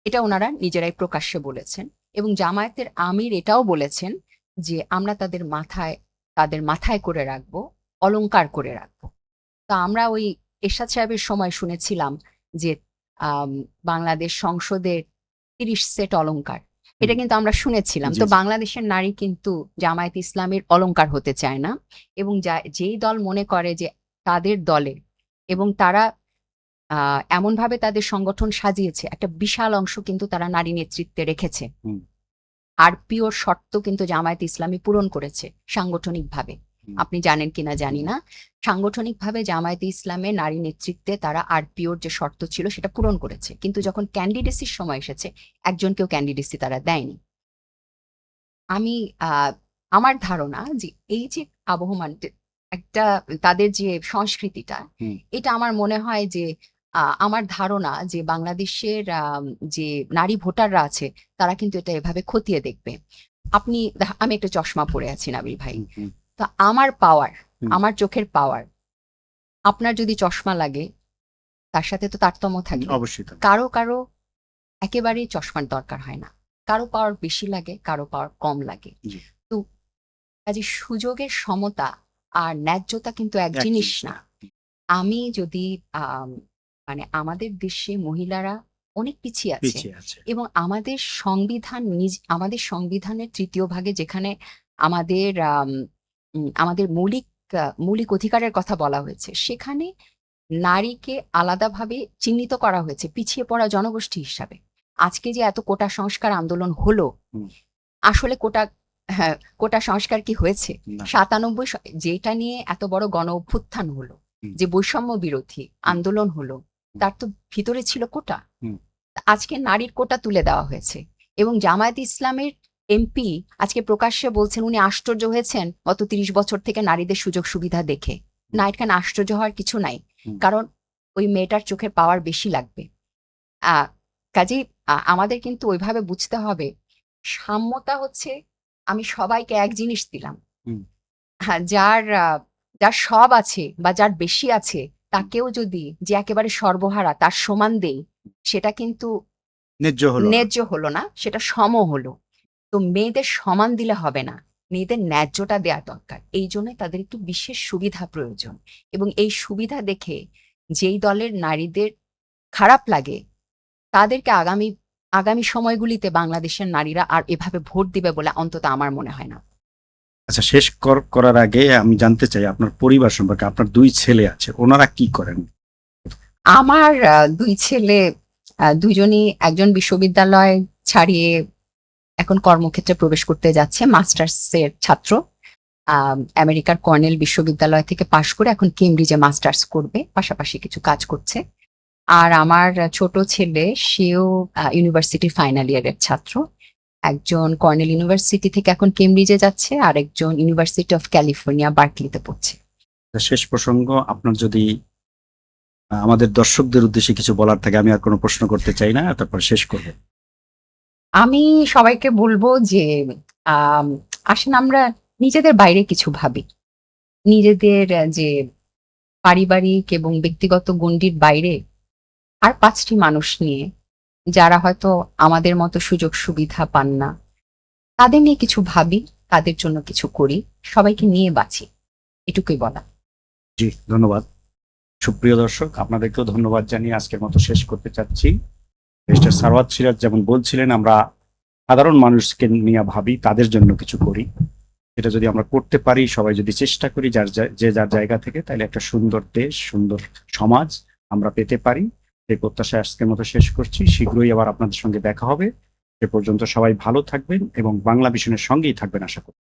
A: এটা ওনারা নিজেরাই প্রকাশ্যে বলেছেন। এবং জামায়াতের আমির এটাও বলেছেন যে আমরা তাদের মাথায় করে রাখবো, অলংকার করে রাখবো। তো আমরা ওই এরশাদ সাহেবের সময় শুনেছিলাম যে আম বাংলাদেশ সংসদের ৩০ সেট অলংকার।
B: হুম,
A: এটা কিন্তু আমরা শুনেছিলাম।
B: জি,
A: তো
B: জি।
A: বাংলাদেশের নারী কিন্তু জামায়াতে ইসলামের অলংকার হতে চায় না। এবং যেই দল মনে করে যে তাদের দলে, এবং তারা এমনভাবে তাদের সংগঠন সাজিয়েছে, একটা বিশাল অংশ কিন্তু তারা নারী নেতৃত্বে রেখেছে।
B: হুম,
A: আরপিওর শর্ত কিন্তু জামায়াতে ইসলামী পূরণ করেছে সাংগঠনিকভাবে।
B: হুম,
A: আপনি জানেন কিনা জানি না। সাংগঠনিকভাবে জামায়াতে ইসলামে নারী নেতৃত্বে তারা আরপিওর যে শর্ত ছিল সেটা পূরণ করেছে। কিন্তু যখন ক্যান্ডিডেসির সময় এসেছে, একজনকেও ক্যান্ডিডেসি তারা দেয়নি। আমি আ আমার ধারণা যে এই যে আবহমান একটা তাদের যে সংস্কৃতিটা,
B: হুম,
A: এটা আমার মনে হয় যে আমার ধারণা যে বাংলাদেশের যে নারী ভোটাররা আছে, তারা কিন্তু এটা এভাবে খতিয়ে দেখবে। আমি একটা চশমা পরে আছি নাবিল ভাই।
B: হুম, হুম,
A: তো আমার পাওয়ার,
B: হুম,
A: আমার চোখের পাওয়ার, আপনার যদি চশমা লাগে তার সাথে তো তারতম্য থাকবে।
B: অবশ্যই তো।
A: কারো একেবারেই চশমার দরকার হয় না। কারো পাওয়ার বেশি লাগে, কারো পাওয়ার কম লাগে।
B: জি,
A: তো কাজে সুযোগের সমতা আর ন্যায্যতা কিন্তু এক
B: এক
A: জিনিস
B: জিনিস
A: না।
B: না।
A: আমি যদি মানে আমাদের দেশে মহিলারা অনেক পিছিয়ে আছে।
B: পিছিয়ে আছে।
A: এবং আমাদের সংবিধানের ৩য় ভাগে যেখানে আমাদের আমাদের মৌলিক অধিকারের কথা বলা হয়েছে, সেখানে নারীকে আলাদাভাবে চিহ্নিত করা হয়েছে পিছিয়ে পড়া জনগোষ্ঠী হিসাবে। আজকে যে এত কোটা সংস্কার আন্দোলন হলো,
B: হুম।
A: আসলে হ্যাঁ, কোটা সংস্কার কি হয়েছে?
B: না।
A: 97 যেটা নিয়ে এত বড় গণ অভ্যুত্থান হলো,
B: হুম।
A: যে বৈষম্য বিরোধী আন্দোলন হলো, তার তো ভিতরে ছিল কোটা।
B: হুম।
A: আজকে নারীর কোটা তুলে দেওয়া হয়েছে এবং জামায়াত ইসলামের এমপি আজকে প্রকাশ্যে বলছেন উনি আশ্চর্য হয়েছেন গত 30 বছর থেকে নারীদের সুযোগ সুবিধা দেখে। না, এখানে আশ্চর্য হওয়ার কিছু নাই,
B: হুম।
A: কারণ ওই মেয়েটার চোখের পাওয়ার বেশি লাগবে। কাজেই আমাদের কিন্তু ওইভাবে বুঝতে হবে, সাম্যতা হচ্ছে আমি সবাইকে এক জিনিস দিলাম।
B: হুম।
A: হ্যাঁ, যার সব আছে বা যার বেশি আছে তাকেও যদি যে একেবারে সর্বহারা তার সমান দেই, সেটা কিন্তু
B: ন্যায্য হলো না।
A: ন্যায্য হলো না, সেটা সম হলো। তো মেয়েদের সমান দিলে হবে না, মেয়েদের ন্যায্যটা দেয়া দরকার। এই জন্য তাদের একটু বিশেষ সুবিধা প্রয়োজন, এবং এই সুবিধা দেখে যেই দলের নারীদের খারাপ লাগে তাদেরকে আগামী আগামী সময়গুলিতে বাংলাদেশের নারীরা আর এভাবে ভোট দিবে বলে অন্তত আমার মনে হয় না।
B: আচ্ছা, শেষ করার আগে আমি জানতে চাই আপনার পরিবার সম্পর্কে। আপনার 2 ছেলে আছে, ওনারা কি করেন?
A: আমার 2 ছেলে, দুজনই একজন বিশ্ববিদ্যালয় ছাড়িয়ে এখন কর্মক্ষেত্রে প্রবেশ করতে যাচ্ছে, মাস্টার্সের ছাত্র। আমেরিকার কর্নেল বিশ্ববিদ্যালয় থেকে পাশ করে এখন কেমব্রিজে মাস্টার্স করবে, পাশাপাশি কিছু কাজ করছে। আর আমার ছোট ছেলে, সেও ইউনিভার্সিটি ফাইনাল ইয়ারের ছাত্র। একজন কর্নেল ইউনিভার্সিটি থেকে এখন কেমব্রিজে যাচ্ছে, আর একজন ইউনিভার্সিটি অফ ক্যালিফোর্নিয়া বার্কলিতে পড়ছে।
B: শেষ প্রসঙ্গ, আপনার যদি আমাদের দর্শকদের উদ্দেশ্যে কিছু বলার থাকে, আমি আর কোনো প্রশ্ন করতে চাই না, তারপর শেষ করব।
A: আমি সবাইকে বলবো যে আম, আসেন আমরা নিজেদের বাইরে কিছু ভাবি, নিজেদের যে পারিবারিক এবং ব্যক্তিগত গণ্ডির বাইরে আর 5টি মানুষ নিয়ে, যারা হয়তো আমাদের মতো সুযোগ সুবিধা পান না, তাদের নিয়ে কিছু ভাবি, তাদের জন্য কিছু করি, সবাইকে নিয়ে বাঁচি, এটুকুই বলা।
B: জি, ধন্যবাদ। সুপ্রিয় দর্শক, আপনাদেরকেও ধন্যবাদ জানিয়ে আজকের মতো শেষ করতে চাচ্ছি। মিস্টার সারওয়াত সিরাজ যেমন বলছিলেন, আমরা সাধারণ মানুষকে নিয়ে ভাবি, তাদের জন্য কিছু করি। এটা যদি আমরা করতে পারি, সবাই যদি চেষ্টা করি যার জায়গা থেকে, তাহলে একটা সুন্দর দেশ, সুন্দর সমাজ আমরা পেতে পারি। এই প্রত্যাশায় আজকের মতো শেষ করছি। শীঘ্রই আবার আপনাদের সঙ্গে দেখা হবে। সে পর্যন্ত সবাই ভালো থাকবেন এবং বাংলা ভিশনের সঙ্গেই থাকবেন আশা করি।